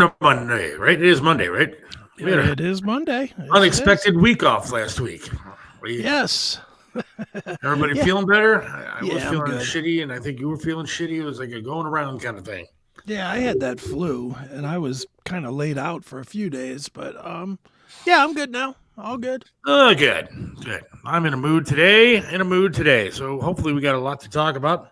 to Monday, right? It is Monday, right? We had It an is Monday. Yes, unexpected week off last week. Yes. Everybody Yeah. feeling better? I was Yeah, I'm feeling good. shitty, and I think you were feeling shitty. It was like a going around kind of thing. Yeah, I had that flu and I was kind of laid out for a few days, but yeah, I'm good now. All good. Oh, good, good. I'm in a mood today. So hopefully we got a lot to talk about.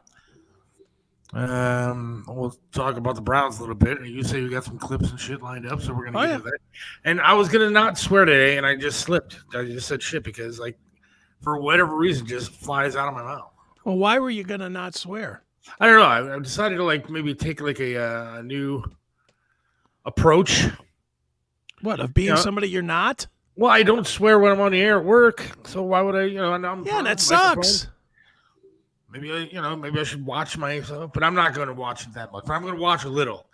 We'll talk about the Browns a little bit. You say you got some clips and shit lined up, so we're gonna Oh get yeah. into that. And I was gonna not swear today, and I just slipped. I just said shit because, like, for whatever reason, just flies out of my mouth. Well, why were you going to not swear? I don't know. I decided to like maybe take like a new approach. What, of being You know, somebody you're not? well, I don't swear when I'm on the air at work, so why would I? And I'm Yeah, on that the microphone. sucks. Maybe I should watch myself, but I'm not going to watch it that much. But I'm going to watch a little.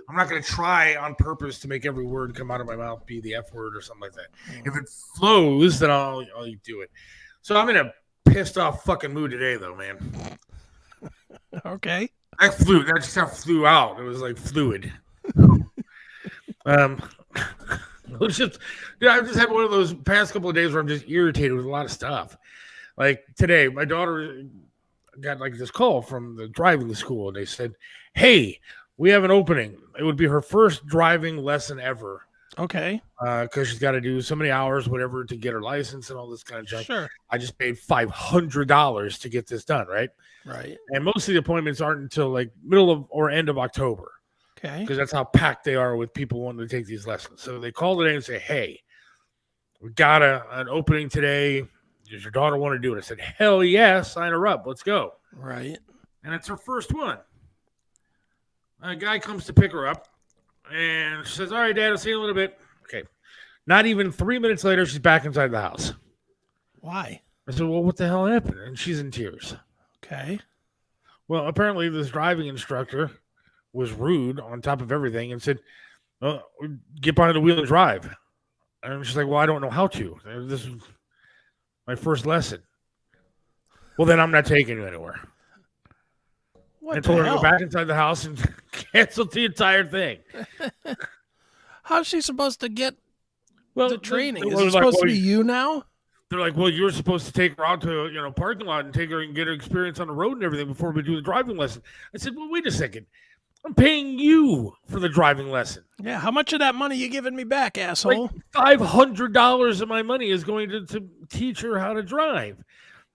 I'm not going to try on purpose to make every word come out of my mouth be the F word or something like that. If it flows, then I'll do it. So I'm in a pissed off fucking mood today, though, man. Okay. That just kind of flew out. It was like fluid. It was just, I've just had one of those past couple of days where I'm just irritated with a lot of stuff. Like today, my daughter got like this call from the driving school, and they said, "Hey, we have an opening. It would be her first driving lesson ever." Okay. Because she's got to do so many hours, whatever, to get her license and all this kind of junk. Sure. I just paid $500 to get this done, right? Right. And most of the appointments aren't until like middle of or end of October, Okay. because that's how packed they are with people wanting to take these lessons. So they call today and say, "Hey, we got an opening today. Does your daughter want to do it?" I said, "Hell yeah, sign her up. Let's go." Right. And it's her first one. A guy comes to pick her up, and she says, "All right, Dad, I'll see you in a little bit." Okay. Not even 3 minutes later, she's back inside the house. Why? I said, "Well, what the hell happened?" And she's in tears. Okay. Well, apparently this driving instructor was rude on top of everything and said, "Well, get behind the wheel and drive." And she's like, "Well, I don't know how to. This is my first lesson." "Well, then I'm not taking you anywhere." What I the told her to hell? go back inside the house and cancel the entire thing. How's she supposed to get Well, the training? they Is were it like, supposed "Well, to be you now? they're like, "Well, you're supposed to take her out to parking lot and take her and get her experience on the road and everything before we do the driving lesson." I said, "Well, wait a second. I'm paying you for the driving lesson. Yeah. How much of that money you giving me back, asshole? Like $500 of my money is going to teach her how to drive."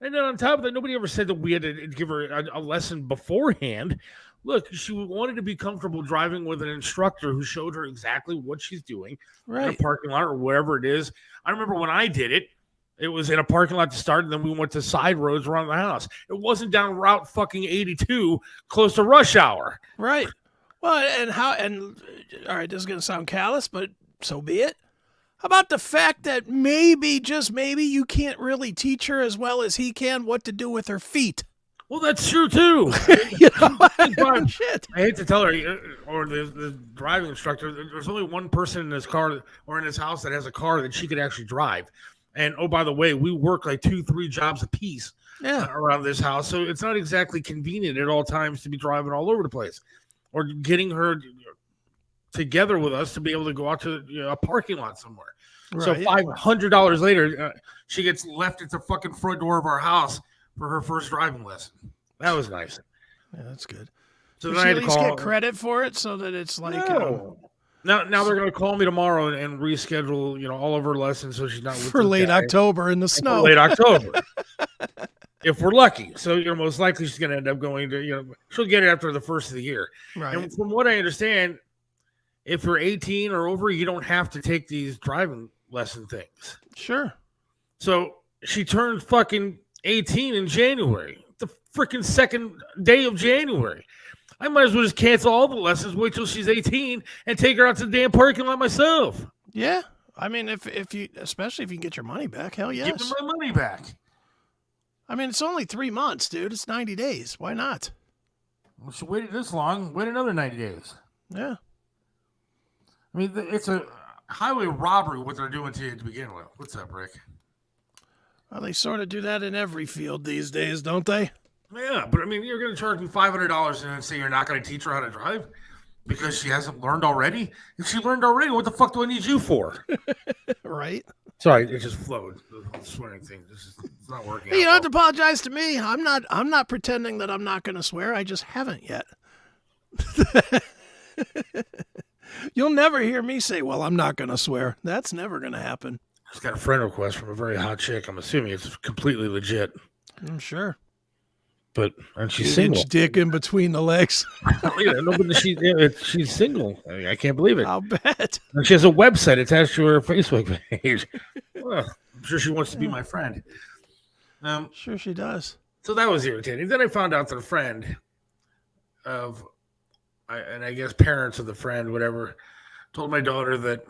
And then on top of that, nobody ever said that we had to give her a lesson beforehand. Look, she wanted to be comfortable driving with an instructor who showed her exactly what she's doing in a Right. parking lot or wherever it is. I remember when I did it, it was in a parking lot to start, and then we went to side roads around the house. It wasn't down Route fucking 82 close to rush hour. Right. Well, all right, this is going to sound callous, but so be it. How about the fact that maybe, just maybe, you can't really teach her as well as he can what to do with her feet? Well, that's true too. You know, shit. I hate to tell her, or the driving instructor, there's only one person in this car or in this house that has a car that she could actually drive. And oh, by the way, we work like 2-3 jobs a piece Yeah. around this house, so it's not exactly convenient at all times to be driving all over the place, or getting her together with us to be able to go out to a parking lot somewhere. So Right. $500 later, she gets left at the fucking front door of our house for her first driving lesson. That was nice. Yeah, that's good. So Does then I she had at to least call. get credit for it so that it's like, No. Now they're going to call me tomorrow and reschedule, all of her lessons so she's not with for this late guy October in the for snow? late October. If we're lucky. So most likely she's going to end up going to, she'll get it after the first of the year. Right. And from what I understand, if you're 18 or over, you don't have to take these driving lesson things. Sure. So she turned fucking 18 in January, the freaking second day of January. I might as well just cancel all the lessons, wait till she's 18, and take her out to the damn parking lot myself. Yeah. I mean, if you, especially if you get your money back, hell yes. Give them my money back. I mean, it's only 3 months, dude. It's 90 days. Why not? Well, she waited this long. Wait another 90 days. Yeah. I mean, it's a highway robbery what they're doing to you to begin with. What's up, Rick? Well, they sort of do that in every field these days, don't they? Yeah, but I mean, you're going to charge me $500 and then say you're not going to teach her how to drive? because she hasn't learned already. If she learned already, what the fuck do I need you for? Right? Sorry, it just flowed. The whole swearing thing. It's not working Hey, you out don't have to apologize to me. I'm not pretending that I'm not going to swear. I just haven't yet. You'll never hear me say, "Well, I'm not going to swear." That's never going to happen. I just got a friend request from a very hot chick. I'm assuming it's completely legit. I'm sure. But and she's Huge single. dick in between the legs. She's single. I can't believe it. I'll bet. And she has a website attached to her Facebook page. Well, I'm sure she wants to be my friend. Sure she does. So that was irritating. Then I found out that a friend of, and I guess parents of the friend, whatever, told my daughter that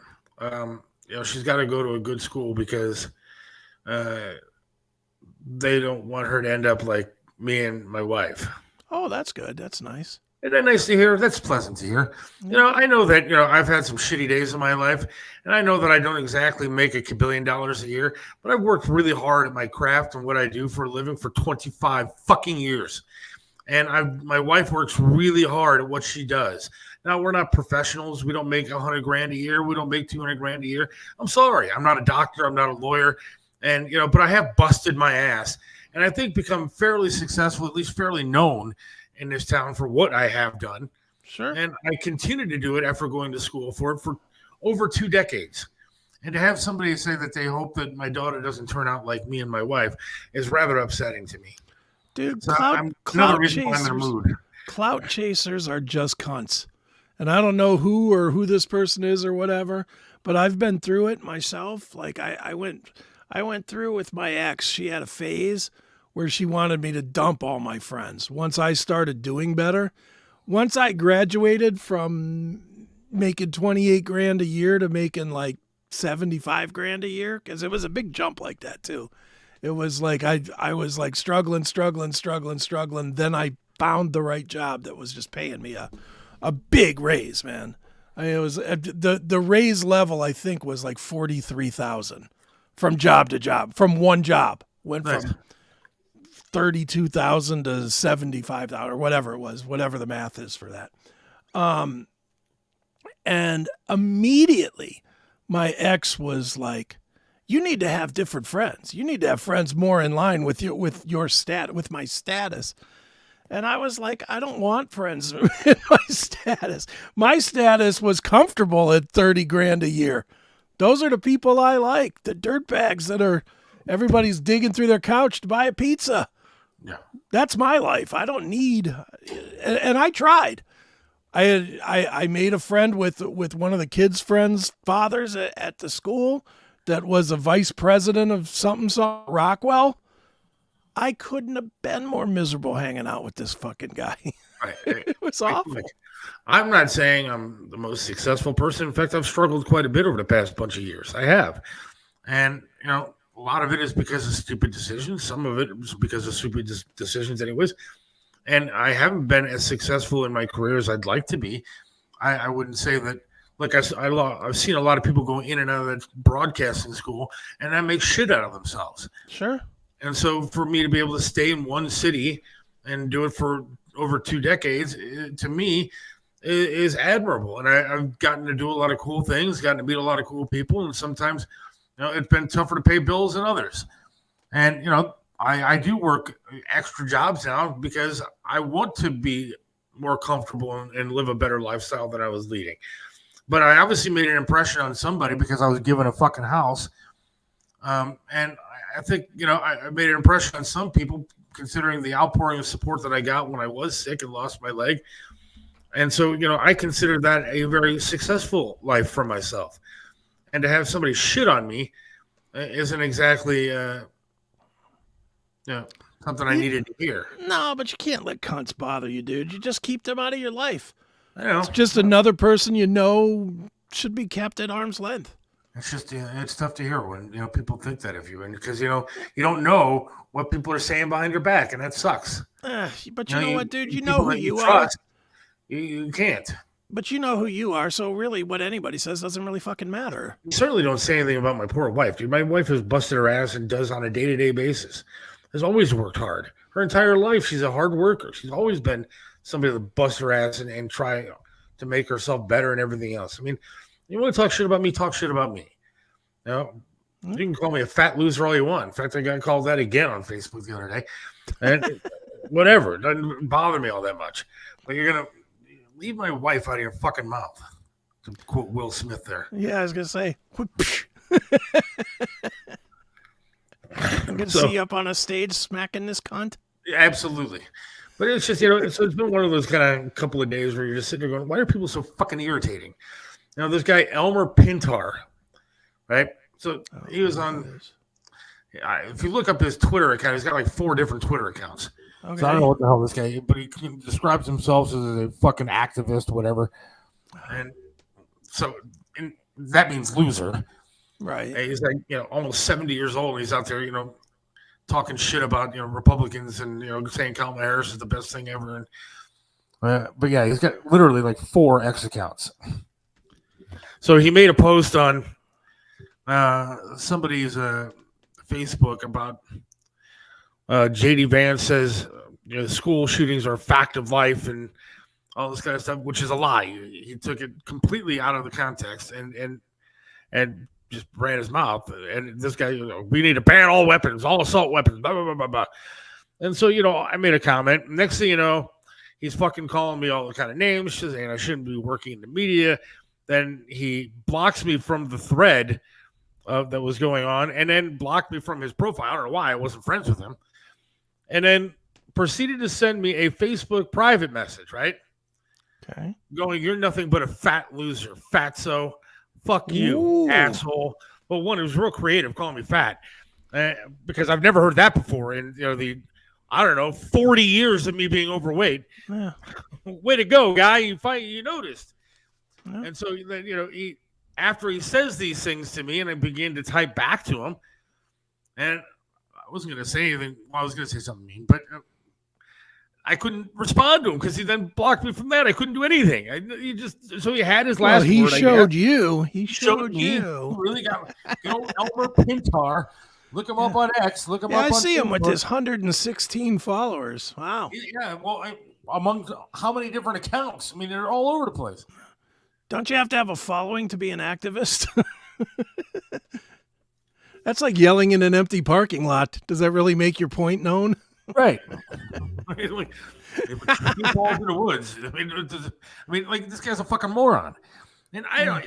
she's got to go to a good school because they don't want her to end up like me and my wife. Oh, that's good. That's nice. Isn't that nice to hear? That's pleasant to hear. I know that, I've had some shitty days in my life, and I know that I don't exactly make $1 billion a year, but I've worked really hard at my craft and what I do for a living for 25 fucking years. And my wife works really hard at what she does. Now, we're not professionals. We don't make $100,000 a year. We don't make $200,000 a year. I'm sorry. I'm not a doctor. I'm not a lawyer. And, but I have busted my ass. And I think become fairly successful, at least fairly known in this town for what I have done. Sure. And I continue to do it after going to school for it for over 2 decades. And to have somebody say that they hope that my daughter doesn't turn out like me and my wife is rather upsetting to me. Dude, So clout chasers are just cunts. And I don't know who this person is or whatever, but I've been through it myself. Like I went through with my ex. She had a phase where she wanted me to dump all my friends. Once I started doing better, once I graduated from making $28,000 a year to making like $75,000 a year, because it was a big jump like that too. It was like I was like struggling. Then I found the right job that was just paying me a big raise, man. It was the raise level I think was like $43,000 from job to job, from one job. Went from $32,000 to $75,000 or whatever it was, whatever the math is for that. And immediately my ex was like, "You need to have different friends. You need to have friends more in line with with my status." And I was like, I don't want friends in my status. My status was comfortable at $30,000 a year. Those are the people I like, the dirtbags that are everybody's digging through their couch to buy a pizza. Yeah. That's my life. I don't need, and I tried. I made a friend with one of the kids' friends' fathers at the school that was a vice president of something Rockwell. I couldn't have been more miserable hanging out with this fucking guy. It was awful. I'm not saying I'm the most successful person. In fact, I've struggled quite a bit over the past bunch of years. I have. And, a lot of it is because of stupid decisions. Some of it is because of stupid decisions anyways. And I haven't been as successful in my career as I'd like to be. I wouldn't say that. Like I've seen a lot of people go in and out of that broadcasting school, and that makes shit out of themselves. Sure. And so for me to be able to stay in one city and do it for over 2 decades, to me, is admirable. And I've gotten to do a lot of cool things, gotten to meet a lot of cool people. And sometimes, it's been tougher to pay bills than others. And, I do work extra jobs now because I want to be more comfortable and live a better lifestyle than I was leading. But I obviously made an impression on somebody because I was given a fucking house. And I think, I made an impression on some people considering the outpouring of support that I got when I was sick and lost my leg. And so, I consider that a very successful life for myself. And to have somebody shit on me isn't exactly, something I needed to hear. No, but you can't let cunts bother you, dude. You just keep them out of your life. I know. It's just another person should be kept at arm's length. It's just it's tough to hear when people think that of you, and because you don't know what people are saying behind your back, and that sucks. But you know what, dude? You know who you are. You can't. But you know who you are, so really, what anybody says doesn't really fucking matter. You certainly don't say anything about my poor wife, dude. My wife has busted her ass and does on a day-to-day basis. Has always worked hard her entire life. She's a hard worker. She's always been somebody that busts her ass and try to make herself better and everything else. I mean, you want to talk shit about me? Talk shit about me. You know, you can call me a fat loser all you want. In fact, I got called that again on Facebook the other day. And whatever, it doesn't bother me all that much. But you're gonna leave my wife out of your fucking mouth. To quote Will Smith there. Yeah, I was gonna say. I'm gonna see you up on a stage smacking this cunt. Yeah, absolutely. But it's just, so it's been one of those kind of couple of days where you're just sitting there going, why are people so fucking irritating? This guy, Elmer Pintar, right? So he was on, if you look up his Twitter account, he's got like 4 different Twitter accounts. Okay. So I don't know what the hell this guy, but he describes himself as a fucking activist, whatever. And so that means loser. Right. And he's like, almost 70 years old. And he's out there, talking shit about, Republicans and, saying Kamala Harris is the best thing ever. And, but yeah, he's got literally like 4 X accounts. So he made a post on somebody's Facebook about J.D. Vance says school shootings are a fact of life and all this kind of stuff, which is a lie. He took it completely out of the context and just ran his mouth. And this guy, we need to ban all weapons, all assault weapons, blah, blah, blah, blah, blah. And so, I made a comment. Next thing you know, he's fucking calling me all the kind of names, saying I shouldn't be working in the media. Then he blocks me from the thread that was going on and then blocked me from his profile. I don't know why. I wasn't friends with him. And then proceeded to send me a Facebook private message, right? Okay. Going, you're nothing but a fat loser, fatso. Fuck you, asshole. Well, one, it was real creative calling me fat because I've never heard that before. And, 40 years of me being overweight. Yeah. Way to go, guy. You noticed. Yeah. And so, after he says these things to me and I begin to type back to him, and I wasn't going to say anything. Well, I was going to say something mean, but I couldn't respond to him because he then blocked me from that. I couldn't do anything. So he had his last word. He showed you. He showed you. He really got, Elmer Pintar. Look him up on X. Look him up on I see him with his 116 followers. Wow. Yeah, well, among how many different accounts? I mean, they're all over the place. Don't you have to have a following to be an activist? That's like yelling in an empty parking lot. Does that really make your point known? Right. He falls in the woods. I mean, like this guy's a fucking moron. And I don't.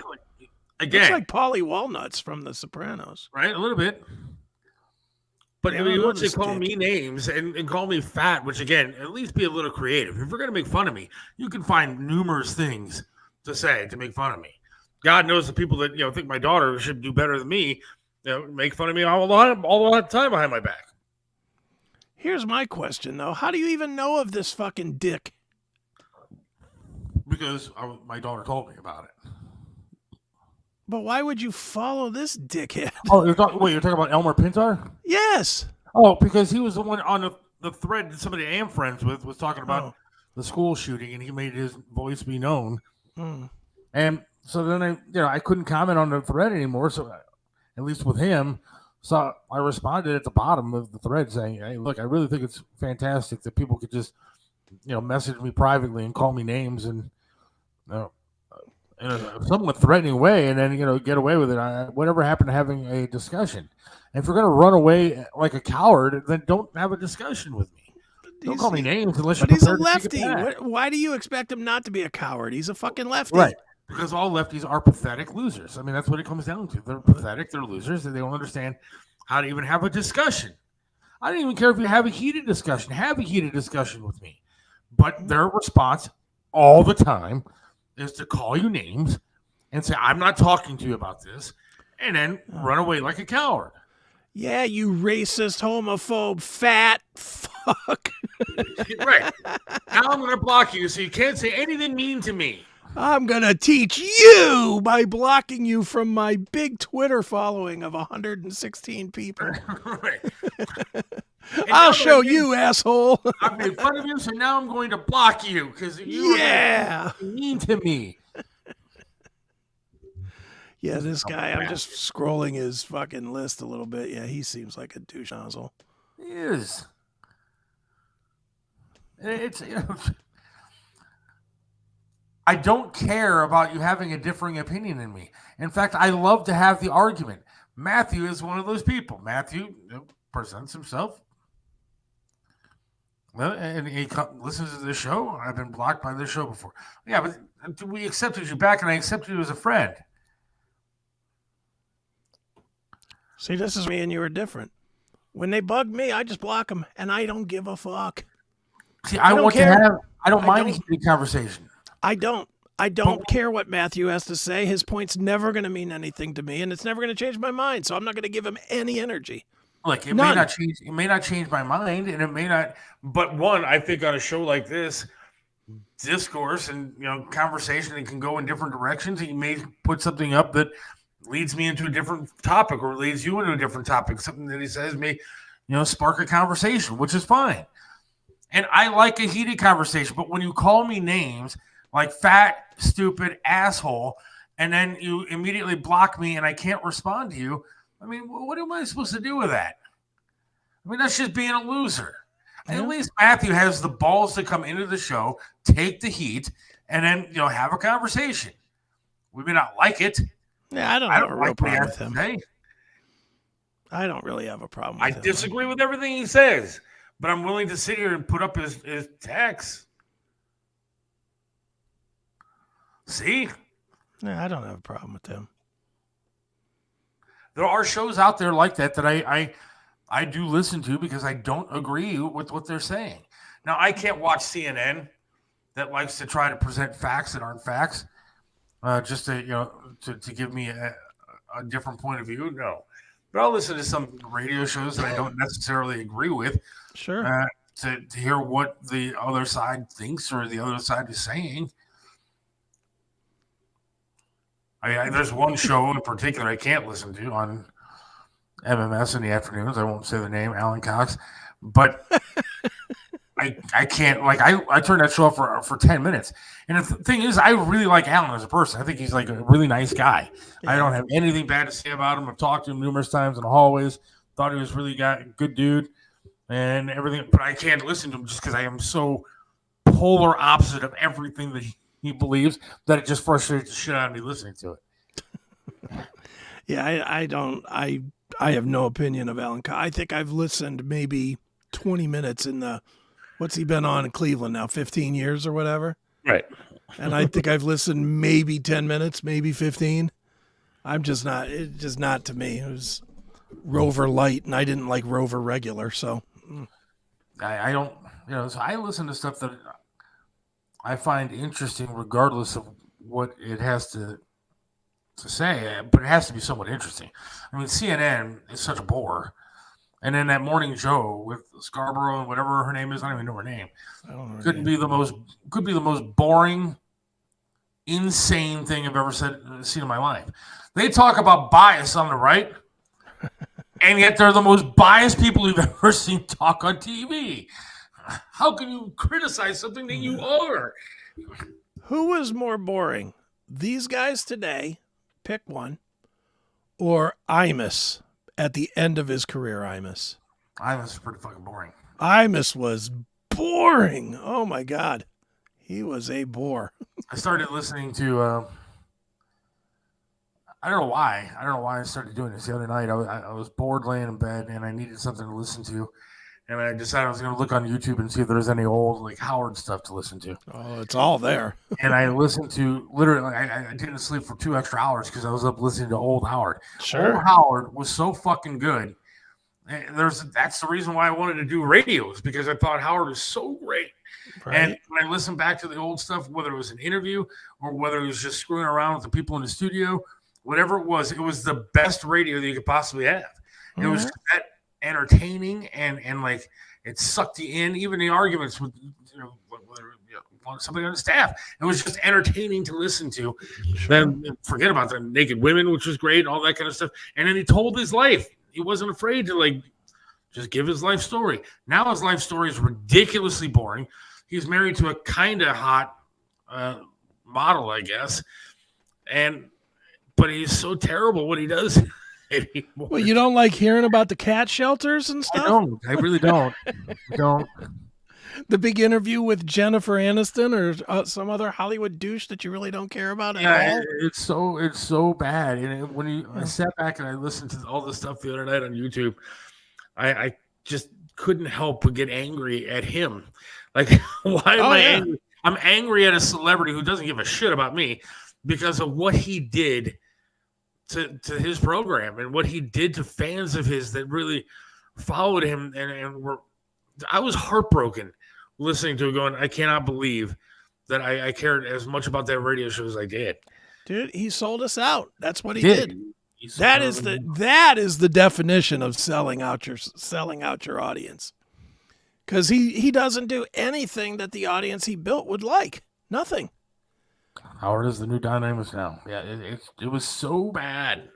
Again, it's like Paulie Walnuts from The Sopranos, right? A little bit. But if you want to call me names and call me fat, which again, at least be a little creative. If you're going to make fun of me, you can find numerous things to say to make fun of me. God knows the people that think my daughter should do better than me, make fun of me all the time behind my back. Here's my question, though. How do you even know of this fucking dick? Because my daughter told me about it. But why would you follow this dickhead? Oh, you're talking about Elmer Pintar? Yes. Oh, because he was the one on the thread that somebody I am friends with was talking about the school shooting, and he made his voice be known. And so then I couldn't comment on the thread anymore. So at least with him. So I responded at the bottom of the thread saying, hey, look, I really think it's fantastic that people could just, message me privately and call me names and, in a somewhat threatening way and then, get away with it. Whatever happened to having a discussion? And if you're going to run away like a coward, then don't have a discussion with me. Don't call me names unless you're prepared. But he's a lefty. Why do you expect him not to be a coward? He's a fucking lefty. Right. Because all lefties are pathetic losers. I mean, that's what it comes down to. They're pathetic. They're losers. And they don't understand how to even have a discussion. I don't even care if you have a heated discussion. Have a heated discussion with me. But their response all the time is to call you names and say, I'm not talking to you about this, and then run away like a coward. Yeah, you racist, homophobe, fat fuck. Right. Now I'm going to block you so you can't say anything mean to me. I'm going to teach you by blocking you from my big Twitter following of 116 people. Right. I'll show you, asshole. I made fun of you, so now I'm going to block you because you are mean to me. Yeah, this guy, I'm just scrolling his fucking list a little bit. Yeah, he seems like a douche nozzle. He is. It's, I don't care about you having a differing opinion than me. In fact, I love to have the argument. Matthew is one of those people. Matthew presents himself. Well, and he listens to this show. I've been blocked by this show before. Yeah, but we accepted you back, and I accepted you as a friend. See, this is me and you are different. When they bug me, I just block them, and I don't give a fuck. See, I don't mind a heated conversation. I don't care what Matthew has to say. His point's never going to mean anything to me, and it's never going to change my mind. So I'm not going to give him any energy. Look, it may not change. It may not change my mind, and it may not. But one, I think on a show like this, discourse and conversation, it can go in different directions. He may put something up that leads me into a different topic, or leads you into a different topic. Something that he says may, spark a conversation, which is fine. And I like a heated conversation. But when you call me names like fat, stupid, asshole, and then you immediately block me and I can't respond to you, I mean, what am I supposed to do with that? I mean, that's just being a loser. Yeah. At least Matthew has the balls to come into the show, take the heat, and then, have a conversation. We may not like it. Yeah, I don't have a real problem with him. Today. I don't really have a problem with him. I disagree with everything he says, but I'm willing to sit here and put up his text. See? Yeah, I don't have a problem with him. There are shows out there like that I do listen to because I don't agree with what they're saying. Now, I can't watch CNN that likes to try to present facts that aren't facts, just to give me a different point of view. No, but I'll listen to some radio shows that I don't necessarily agree with. Sure. To hear what the other side thinks or the other side is saying. There's one show in particular I can't listen to on MMS in the afternoons. I won't say the name, Alan Cox, but I can't. Like I turned that show off for 10 minutes. And the thing is, I really like Alan as a person. I think he's like a really nice guy. Yeah. I don't have anything bad to say about him. I've talked to him numerous times in the hallways. Thought he was really a good dude and everything. But I can't listen to him just because I am so polar opposite of everything that he believes that it just frustrates the shit out of me listening to it. Yeah, I have no opinion of Alan. I think I've listened maybe 20 minutes in what's he been on in Cleveland now, 15 years or whatever? Right. And I think I've listened maybe 10 minutes, maybe 15. It's just not to me. It was Rover Light, and I didn't like Rover Regular, so. I don't, so I listen to stuff that I find interesting regardless of what it has to say, but it has to be somewhat interesting. I mean, CNN is such a bore. And then that morning Joe with Scarborough and whatever her name is, I don't even know her name. Could be the most boring, insane thing I've ever seen in my life. They talk about bias on the right, and yet they're the most biased people you've ever seen talk on TV. How can you criticize something that you are? Who was more boring? These guys today, pick one, or Imus at the end of his career, Imus? Imus is pretty fucking boring. Imus was boring. Oh, my God. He was a bore. I started listening to, I don't know why I started doing this the other night. I was bored laying in bed, and I needed something to listen to. And I decided I was going to look on YouTube and see if there's any old like Howard stuff to listen to. Oh, it's all there. And I listened to literally, I didn't sleep for 2 extra hours because I was up listening to old Howard. Sure. Old Howard was so fucking good. That's the reason why I wanted to do radios, because I thought Howard was so great. Right. And when I listened back to the old stuff, whether it was an interview or whether it was just screwing around with the people in the studio, whatever it was the best radio that you could possibly have. Mm-hmm. It was that entertaining and like it sucked you in. Even the arguments with somebody on the staff, it was just entertaining to listen to. Sure. Then forget about the naked women, which was great, all that kind of stuff. And then he told his life. He wasn't afraid to like just give his life story. Now his life story is ridiculously boring. He's married to a kind of hot model, I guess, but he's so terrible what he does anymore. Well, you don't like hearing about the cat shelters and stuff? I really don't. The big interview with Jennifer Aniston or some other Hollywood douche that you really don't care about at all. It's so bad. And I sat back and I listened to all this stuff the other night on YouTube, I just couldn't help but get angry at him. Like, why am I angry? I'm angry at a celebrity who doesn't give a shit about me because of what he did to his program and what he did to fans of his that really followed him and were. I was heartbroken listening to it going, I cannot believe that I cared as much about that radio show as I did. Dude, he sold us out. That's what he did. That is the definition of selling out your audience. Because he doesn't do anything that the audience he built would like. Nothing. Howard is the new Don Amos now. Yeah, it was so bad.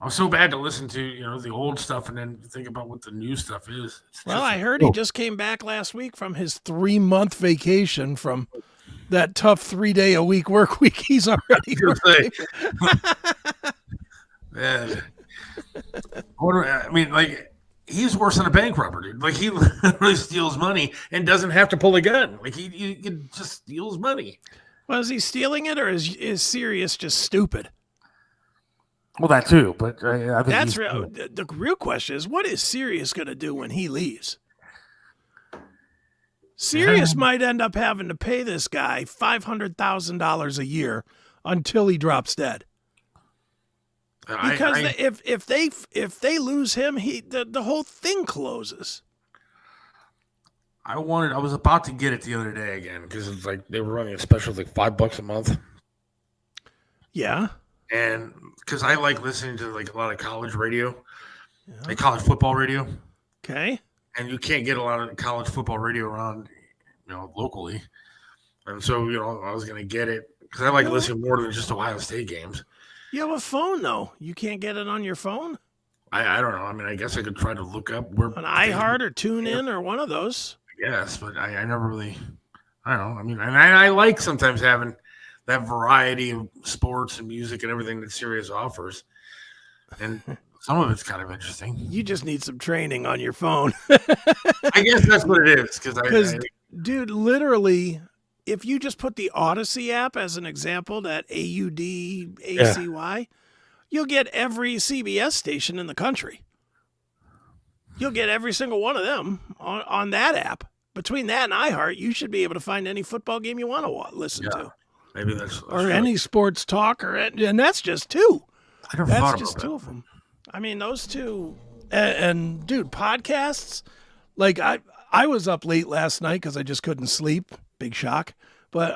I was so bad to listen to, the old stuff and then think about what the new stuff is. Well, I heard he just came back last week from his 3-month vacation from that tough 3-day-a-week work week he's already working. Man. I mean, like, he's worse than a bank robber, dude. Like, he literally steals money and doesn't have to pull a gun. Like, he just steals money. Well, is he stealing it or is Sirius just stupid? Well, that too, but I think that's real. The real question is, what is Sirius going to do when he leaves? Sirius might end up having to pay this guy $500,000 a year until he drops dead. Because if they lose him, the whole thing closes. I was about to get it the other day again because it's like they were running a special like $5 a month. Yeah. And because I like listening to like a lot of college radio, like college football radio. Okay. And you can't get a lot of college football radio around, locally. And so, I was going to get it because I like listening more than just Ohio State games. You have a phone, though. You can't get it on your phone? I don't know. I mean, I guess I could try to look up where. On iHeart or TuneIn or one of those. Yes, but I never really, I don't know. I mean, and I like sometimes having that variety of sports and music and everything that Sirius offers. And some of it's kind of interesting. You just need some training on your phone. I guess that's what it is. Because dude, literally, if you just put the Odyssey app as an example, that AUDACY, you'll get every CBS station in the country. You'll get every single one of them on that app. Between that and iHeart, you should be able to find any football game you want to listen to. Maybe that's or any sports talk, and that's just two. I never thought about just that. Two of them. I mean, those two, and dude, podcasts. Like I was up late last night because I just couldn't sleep. Big shock. But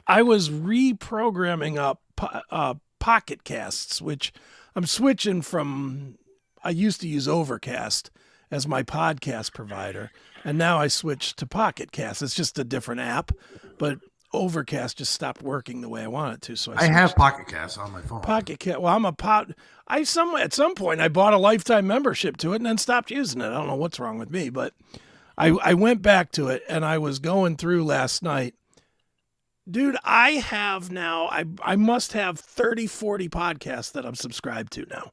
I was reprogramming up Pocket Casts, which I'm switching from. I used to use Overcast as my podcast provider, and now I switched to Pocket Cast. It's just a different app, but Overcast just stopped working the way I want it to. So I have Pocket Cast on my phone. Pocket Cast. Well, at some point I bought a lifetime membership to it and then stopped using it. I don't know what's wrong with me, but I went back to it and I was going through last night. Dude, I have now, I must have 30, 40 podcasts that I'm subscribed to now.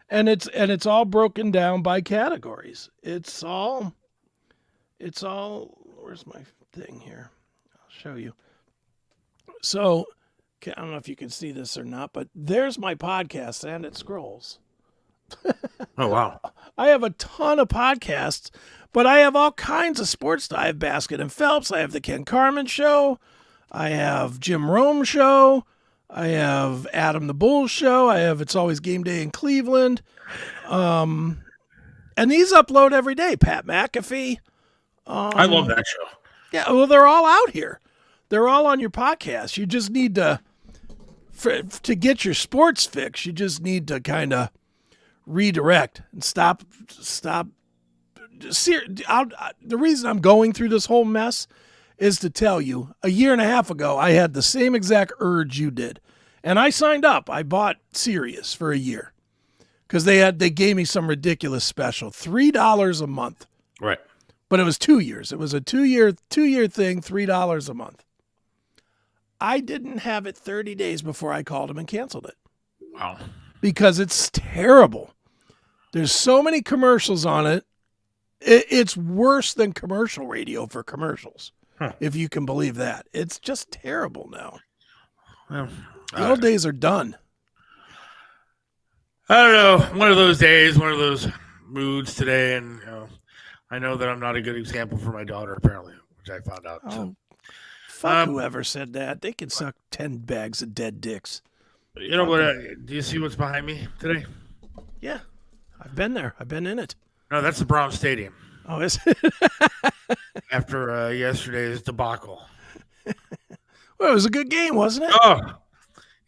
And it's all broken down by categories. It's all, where's my thing here? I'll show you. So, I don't know if you can see this or not, but there's my podcast and it scrolls. Oh, wow. I have a ton of podcasts, but I have all kinds of sports. I have Basket and Phelps. I have the Ken Carmen Show. I have Jim Rome Show. I have Adam the Bull Show. I have It's Always Game Day in Cleveland. And these upload every day. Pat McAfee. I love that show. Yeah, well, they're all out here. They're all on your podcast. You just need to get your sports fix, you just need to kind of redirect and stop. The reason I'm going through this whole mess is to tell you, a year and a half ago, I had the same exact urge you did. And I signed up. I bought Sirius for a year because they gave me some ridiculous special, $3 a month. Right. But it was 2 years. It was a two-year thing, $3 a month. I didn't have it 30 days before I called them and canceled it. Wow. Because it's terrible. There's so many commercials on it. It's worse than commercial radio for commercials, Huh. if you can believe that. It's just terrible now. Well, The old days are done. I don't know. One of those days, one of those moods today, and I know that I'm not a good example for my daughter, apparently, which I found out. Oh, fuck whoever said that. They can suck 10 bags of dead dicks. You know what? Do you see what's behind me today? Yeah, I've been there. I've been in it. No, that's the Brown Stadium. Oh, is it? After yesterday's debacle. Well, it was a good game, wasn't it?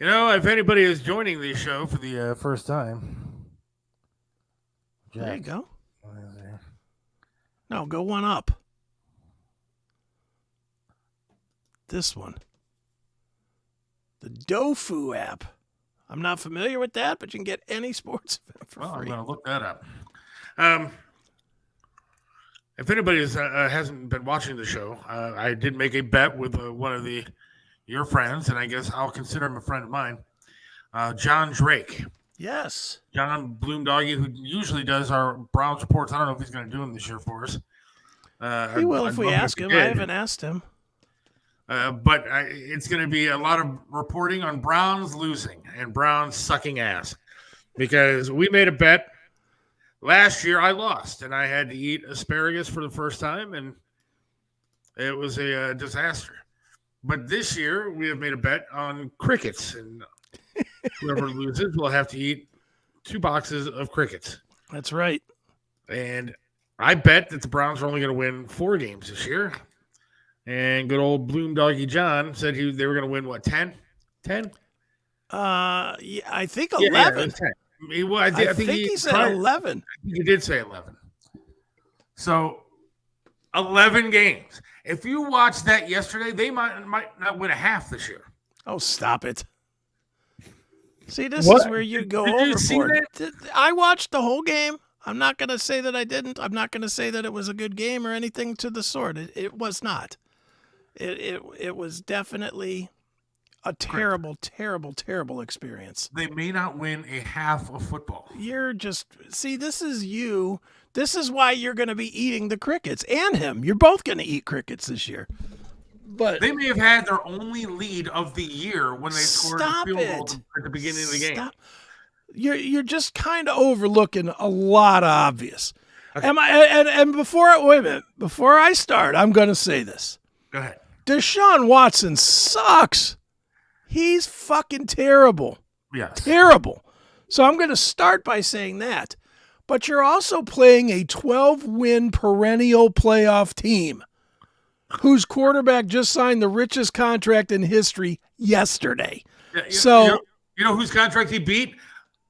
Oh, if anybody is joining the show for the first time, there you go. No, go one up. This one. The Dofu app. I'm not familiar with that, but you can get any sports event for free. I'm going to look that up. If anybody hasn't been watching the show, I did make a bet with one of your friends, and I guess I'll consider him a friend of mine, John Drake. Yes. John Bloomdoggy, who usually does our Browns reports. I don't know if he's going to do them this year for us. He will if we ask him. I haven't asked him. But it's going to be a lot of reporting on Browns losing and Browns sucking ass. Because we made a bet. Last year I lost, and I had to eat asparagus for the first time, and it was a disaster. But this year we have made a bet on crickets, and whoever loses will have to eat 2 boxes of crickets. That's right. And I bet that the Browns are only going to win 4 games this year. And good old Bloomdoggy John said they were going to win, what, 10? 10? Yeah, I think 11. Yeah, I think he said 11. I think he did say 11. So, 11 games. If you watched that yesterday, they might not win a half this year. Oh, stop it. See, this is where you go overboard. I watched the whole game. I'm not going to say that I didn't. I'm not going to say that it was a good game or anything to the sort. It was not. It was definitely a terrible, terrible, terrible experience. They may not win a half of football. This is you. This is why you're going to be eating the crickets and him. You're both going to eat crickets this year. But they may have had their only lead of the year when they scored the field goal at the beginning of the game. You're just kind of overlooking a lot of obvious. Okay. And before I start, I'm going to say this. Go ahead. Deshaun Watson sucks. He's fucking terrible. Yeah. Terrible. So I'm going to start by saying that. But you're also playing a 12-win perennial playoff team whose quarterback just signed the richest contract in history yesterday. Yeah, you know whose contract he beat?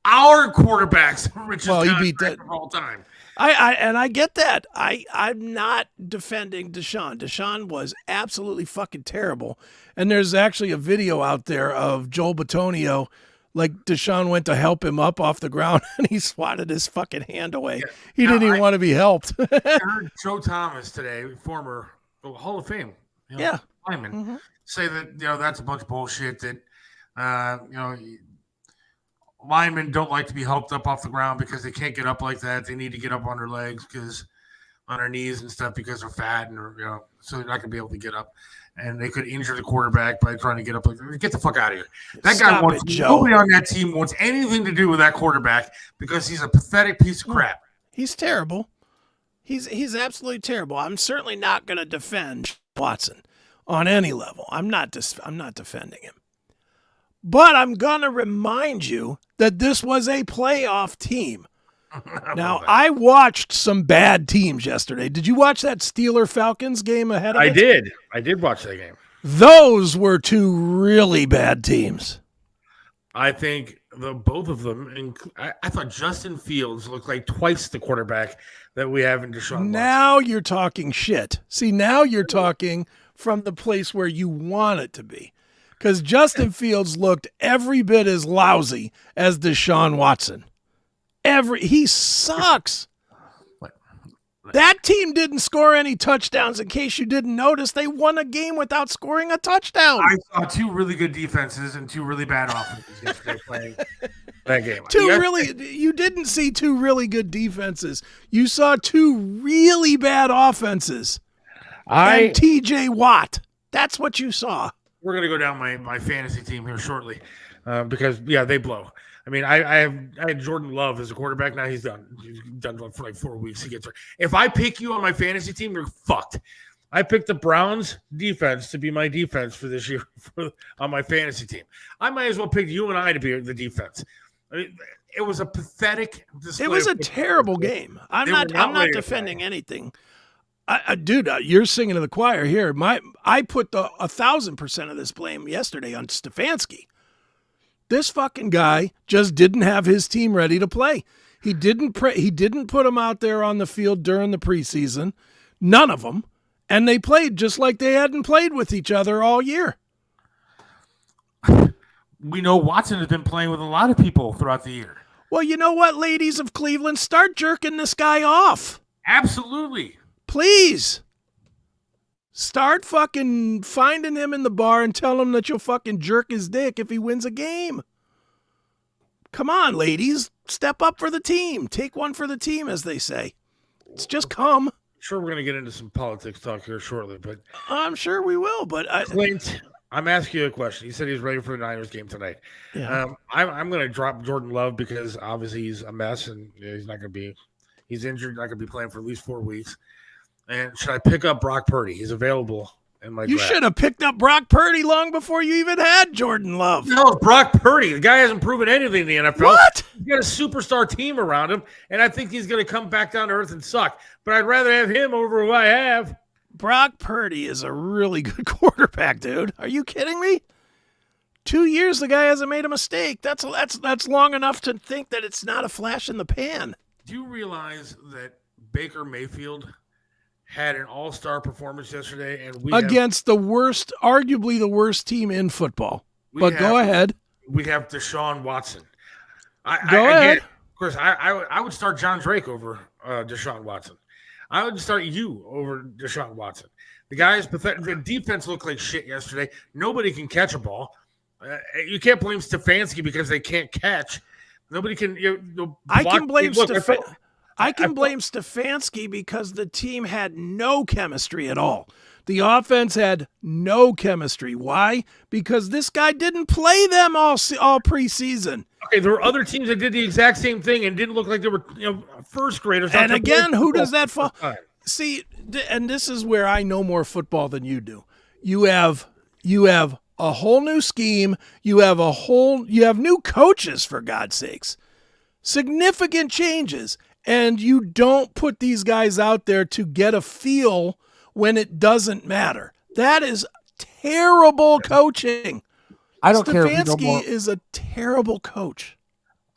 Our quarterback's richest contract of all time. I get that. I'm not defending Deshaun. Deshaun was absolutely fucking terrible. And there's actually a video out there of Joel Bitonio, like Deshaun went to help him up off the ground and he swatted his fucking hand away. Yeah. He didn't even want to be helped. I heard Joe Thomas today, former Hall of Fame lineman, say that that's a bunch of bullshit, that linemen don't like to be helped up off the ground because they can't get up like that. They need to get up on their legs, on their knees and stuff, because they're fat and so they're not going to be able to get up. And they could injure the quarterback by trying to get up. Get the fuck out of here. That guy nobody on that team wants anything to do with that quarterback because he's a pathetic piece of crap. He's terrible. He's absolutely terrible. I'm certainly not going to defend Watson on any level. I'm not defending him. But I'm going to remind you that this was a playoff team. Now, I watched some bad teams yesterday. Did you watch that Steeler-Falcons game ahead of it? I did. I did watch that game. Those were 2 really bad teams. I think both of them, I thought Justin Fields looked like twice the quarterback that we have in Deshaun Watson. Now you're talking shit. See, now you're talking from the place where you want it to be. Because Justin Fields looked every bit as lousy as Deshaun Watson. He sucks. That team didn't score any touchdowns. In case you didn't notice, they won a game without scoring a touchdown. I saw 2 really good defenses and 2 really bad offenses yesterday playing. that game. You didn't see two really good defenses. You saw two really bad offenses. And TJ Watt. That's what you saw. We're going to go down my fantasy team here shortly because, they blow. I mean, I had Jordan Love as a quarterback. Now he's done. He's done for like 4 weeks. He gets hurt. If I pick you on my fantasy team, you're fucked. I picked the Browns defense to be my defense for this year on my fantasy team. I might as well pick you and I to be the defense. I mean, it was a pathetic display. It was a terrible game. I'm not defending anything. Dude, you're singing to the choir here. I put 1,000% of this blame yesterday on Stefanski. This fucking guy just didn't have his team ready to play. He didn't put them out there on the field during the preseason. None of them. And they played just like they hadn't played with each other all year. We know Watson has been playing with a lot of people throughout the year. Well, you know what, ladies of Cleveland? Start jerking this guy off. Absolutely. Please. Start fucking finding him in the bar and tell him that you'll fucking jerk his dick if he wins a game. Come on, ladies. Step up for the team. Take one for the team, as they say. It's just come. Sure, we're going to get into some politics talk here shortly, but I'm sure we will. But Clint, I'm asking you a question. He said he's ready for the Niners game tonight. Yeah. I'm going to drop Jordan Love because obviously he's a mess and he's injured, not going to be playing for at least 4 weeks. And should I pick up Brock Purdy? He's available in my draft. You should have picked up Brock Purdy long before you even had Jordan Love. No, Brock Purdy. The guy hasn't proven anything in the NFL. What? He's got a superstar team around him, and I think he's going to come back down to earth and suck. But I'd rather have him over who I have. Brock Purdy is a really good quarterback, dude. Are you kidding me? 2 years, the guy hasn't made a mistake. That's long enough to think that it's not a flash in the pan. Do you realize that Baker Mayfield had an all-star performance yesterday, and against arguably the worst team in football? Go ahead. We have Deshaun Watson. Go ahead. Of course, I would start John Drake over Deshaun Watson. I would start you over Deshaun Watson. The guy's pathetic. The defense looked like shit yesterday. Nobody can catch a ball. You can't blame Stefanski because they can't catch. Nobody can. I can blame Stefanski. I can blame Stefanski because the team had no chemistry at all. The offense had no chemistry. Why? Because this guy didn't play them all preseason. Okay, there were other teams that did the exact same thing and didn't look like they were first graders. And again, who does that fall? See, and this is where I know more football than you do. You have a whole new scheme. You have new coaches, for God's sakes. Significant changes. And you don't put these guys out there to get a feel when it doesn't matter. That is terrible coaching. I don't care if you know Stefanski is a terrible coach.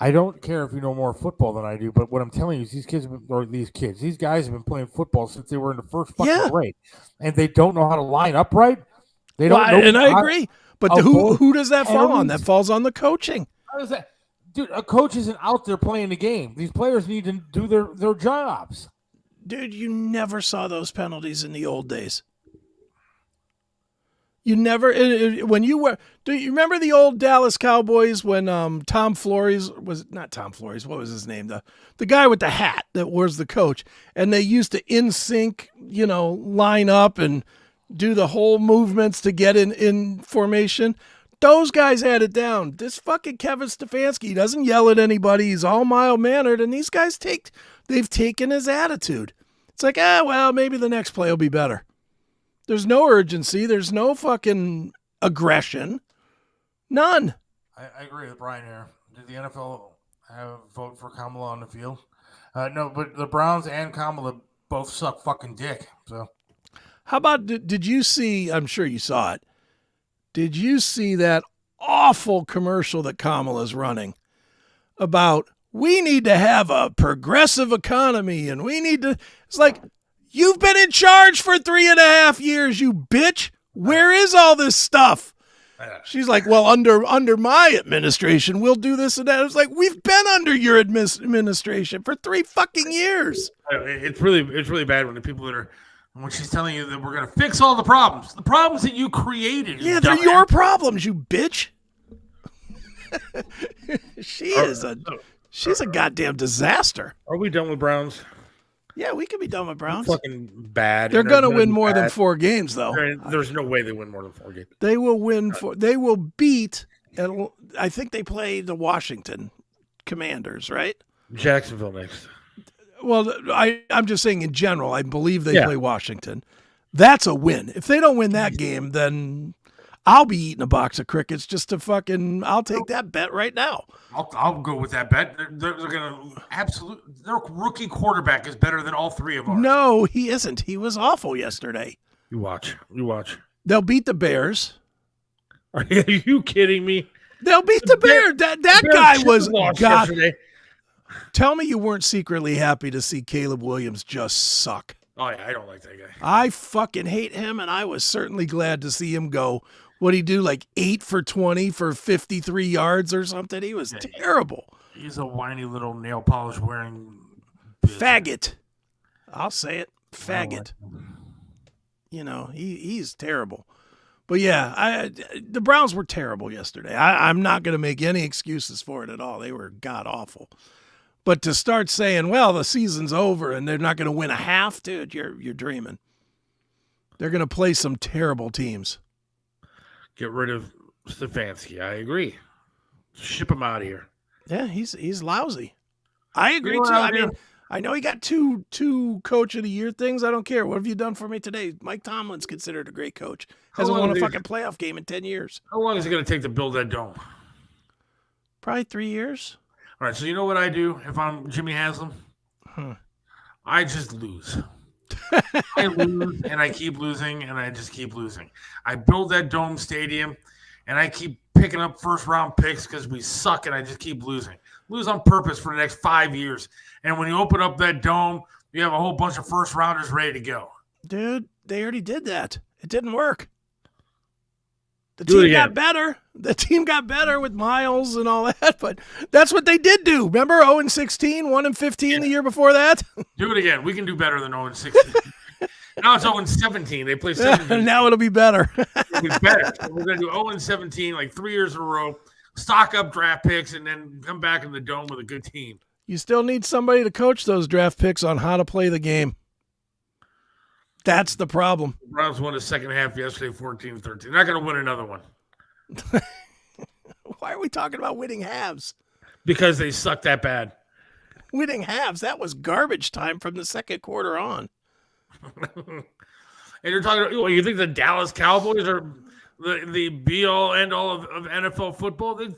I don't care if you know more football than I do, but what I'm telling you is these guys have been playing football since they were in the first fucking grade, and they don't know how to line up right. They don't know. And I agree. But who does that fall on? That falls on the coaching. How does that? Dude, a coach isn't out there playing the game. These players need to do their jobs. Dude, you never saw those penalties in the old days. You never, when you were, do you remember the old Dallas Cowboys when Tom Flores, not Tom Flores, what was his name? The guy with the hat that was the coach. And they used to in sync, line up and do the whole movements to get in formation. Those guys had it down. This fucking Kevin Stefanski, he doesn't yell at anybody. He's all mild-mannered, and these guys they've taken his attitude. It's like, maybe the next play will be better. There's no urgency. There's no fucking aggression. None. I agree with Brian here. Did the NFL have a vote for Kamala on the field? No, but the Browns and Kamala both suck fucking dick. So, how about, did you see, I'm sure you saw it, did you see that awful commercial that Kamala's running about we need to have a progressive economy and it's like, you've been in charge for 3.5 years, you bitch. Where is all this stuff? She's like, well, under my administration, we'll do this and that. It's like, we've been under your administration for 3 fucking years. It's really bad when the people that are, when she's telling you that we're going to fix all the problems that you created. Yeah, they're your problems, you bitch. She's a goddamn disaster. Are we done with Browns? Yeah, we could be done with Browns. Fucking bad. They're going to win more than 4 games, though. There's no way they win more than 4 games. They will win. They will beat. I think they play the Washington Commanders, right? Jacksonville next. Well, I'm just saying in general. I believe they play Washington. That's a win. If they don't win that game, then I'll be eating a box of crickets just to fucking. I'll take that bet right now. I'll go with that bet. They're going to their rookie quarterback is better than all 3 of ours. No, he isn't. He was awful yesterday. You watch. They'll beat the Bears. Are you kidding me? They'll beat the Bears. That guy was God. Yesterday. Tell me you weren't secretly happy to see Caleb Williams just suck. Oh yeah, I don't like that guy. I fucking hate him, and I was certainly glad to see him go. What'd he do, like 8 for 20 for 53 yards or something? He was terrible. He's a whiny little nail polish wearing faggot. I'll say it, faggot. He's terrible. But yeah, the Browns were terrible yesterday. I'm not going to make any excuses for it at all. They were god awful. But to start saying, well, the season's over and they're not going to win a half, dude, you're dreaming. They're going to play some terrible teams. Get rid of Stefanski. I agree. Ship him out of here. Yeah, he's lousy. I agree too. I mean, I know he got two coach of the year things. I don't care. What have you done for me today? Mike Tomlin's considered a great coach. Hasn't won a fucking playoff game in 10 years. How long is it going to take to build that dome? Probably 3 years. All right, so you know what I do if I'm Jimmy Haslam? I just lose. I lose, and I keep losing, and I just keep losing. I build that dome stadium, and I keep picking up first-round picks because we suck, and I just keep losing. Lose on purpose for the next 5 years. And when you open up that dome, you have a whole bunch of first-rounders ready to go. Dude, they already did that. It didn't work. The team got better. The team got better with Miles and all that, but that's what they did do. Remember 0-16, 1-15 the year before that? Do it again. We can do better than 0-16. Now it's 0-17. They play 17. Now it'll be better. It'll be better. So we're going to do 0-17 like 3 years in a row, stock up draft picks, and then come back in the dome with a good team. You still need somebody to coach those draft picks on how to play the game. That's the problem. The Browns won the second half yesterday, 14-13. They're not going to win another one. Why are we talking about winning halves? Because they suck that bad. Winning halves, that was garbage time from the second quarter on. And you're talking about, you think the Dallas Cowboys are the be-all, end-all of NFL football? They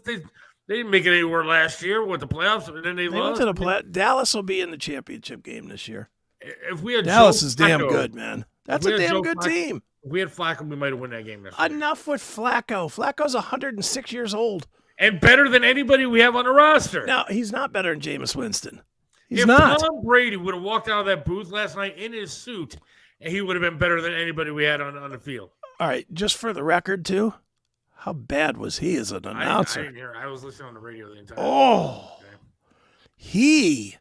didn't make it anywhere last year with the playoffs, and then they lost. Went to the Dallas will be in the championship game this year. If we had Dallas is damn good, man. That's a damn good team. If we had Flacco, we might have won that game this year. Enough with Flacco. Flacco's 106 years old. And better than anybody we have on the roster. No, he's not better than Jameis Winston. If Tom Brady would have walked out of that booth last night in his suit, he would have been better than anybody we had on the field. All right, just for the record, too, how bad was he as an announcer? I didn't hear. I was listening on the radio the entire time. Oh, he...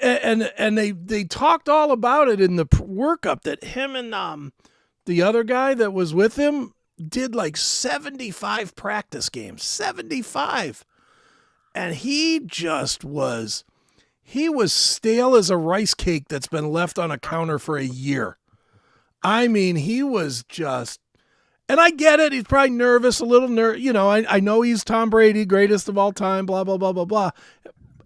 And they talked all about it in the workup that him and the other guy that was with him did like 75 practice games, 75. And he was stale as a rice cake that's been left on a counter for a year. I mean, he was just, and I get it. He's probably nervous, a little I know he's Tom Brady, greatest of all time, blah, blah, blah, blah, blah.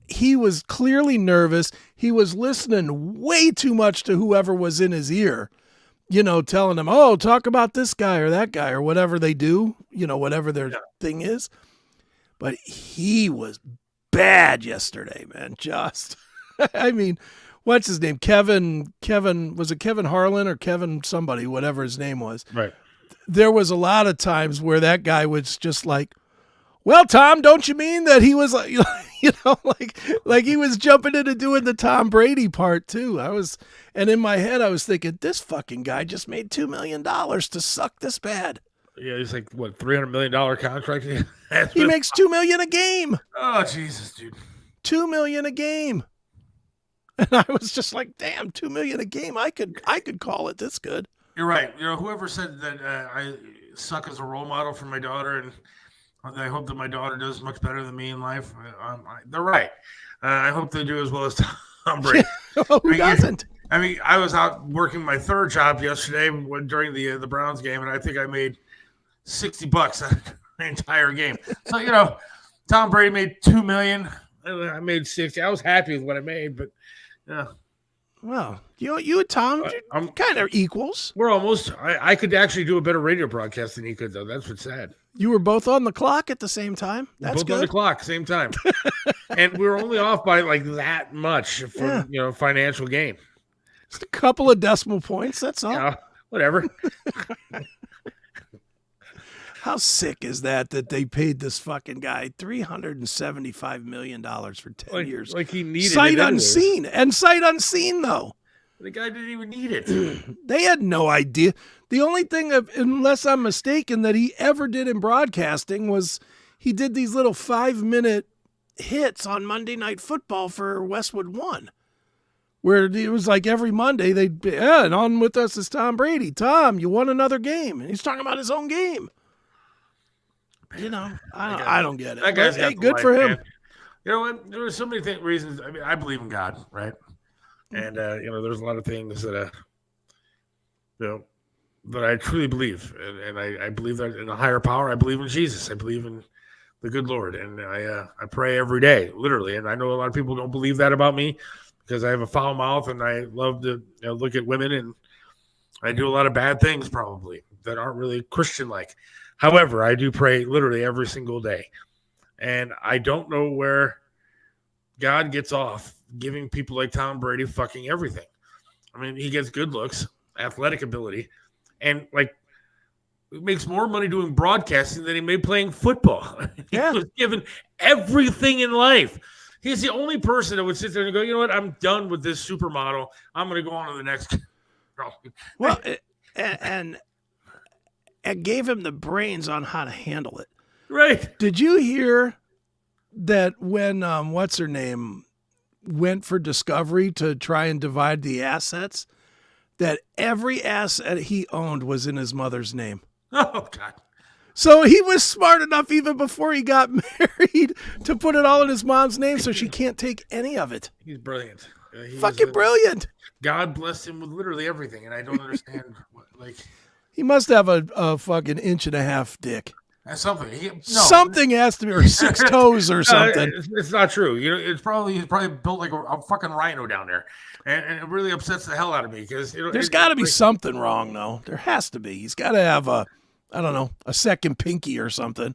He was clearly nervous. He was listening way too much to whoever was in his ear, telling him, oh, talk about this guy or that guy or whatever they do, whatever their thing is. But he was bad yesterday, man. Just, I mean, what's his name? Kevin, was it Kevin Harlan or Kevin somebody, whatever his name was? Right. There was a lot of times where that guy was just like, well, Tom, don't you mean that he was like, like he was jumping into doing the Tom Brady part too. And in my head, I was thinking, this fucking guy just made $2 million to suck this bad. Yeah, he's like, what, $300 million contract? He makes $2 million a game. Oh, Jesus, dude. $2 million a game. And I was just like, damn, $2 million a game. I could call it this good. You're right. Whoever said that I suck as a role model for my daughter, and I hope that my daughter does much better than me in life. They're right. I hope they do as well as Tom Brady. Who doesn't? I mean, I was out working my third job yesterday during the Browns game, and I think I made $60 the entire game. So Tom Brady made $2 million. I made 60. I was happy with what I made, but yeah. Well, you and Tom I'm kind of equals. We're almost. I could actually do a better radio broadcast than he could, though. That's what's sad. You were both on the clock at the same time. That's both good. On the clock, same time, and we were only off by like that much for financial gain. Just a couple of decimal points. That's all. Yeah, whatever. How sick is that they paid this fucking guy $375 million for 10 years? Like he needed sight it unseen. And sight unseen, though. The guy didn't even need it. They had no idea. The only thing, unless I'm mistaken, that he ever did in broadcasting was he did these little 5-minute hits on Monday Night Football for Westwood One, where it was like every Monday they'd be, and on with us is Tom Brady. Tom, you won another game. And he's talking about his own game. I don't get it. That guy's got good for him. Man. You know what? There are so many reasons. I mean, I believe in God, right? And there's a lot of things that that I truly believe, and I believe that in a higher power. I believe in Jesus. I believe in the good Lord, and I pray every day, literally. And I know a lot of people don't believe that about me because I have a foul mouth and I love to look at women, and I do a lot of bad things probably that aren't really Christian-like. However, I do pray literally every single day. And I don't know where God gets off giving people like Tom Brady fucking everything. I mean, he gets good looks, athletic ability, and he makes more money doing broadcasting than he made playing football. Yeah. He was given everything in life. He's the only person that would sit there and go, you know what? I'm done with this supermodel. I'm going to go on to the next. Well, and gave him the brains on how to handle it. Right. Did you hear that when what's her name went for Discovery to try and divide the assets, that every asset he owned was in his mother's name? Oh, God. So he was smart enough even before he got married to put it all in his mom's name so she can't take any of it. He's brilliant. Fucking brilliant. God blessed him with literally everything, and I don't understand He must have a fucking 1.5 inch dick. That's something. Something has to be, or 6 toes or something. It's not true. He's probably built like a fucking rhino down there, and it really upsets the hell out of me because there's got to be something wrong though. There has to be. He's got to have a second pinky or something.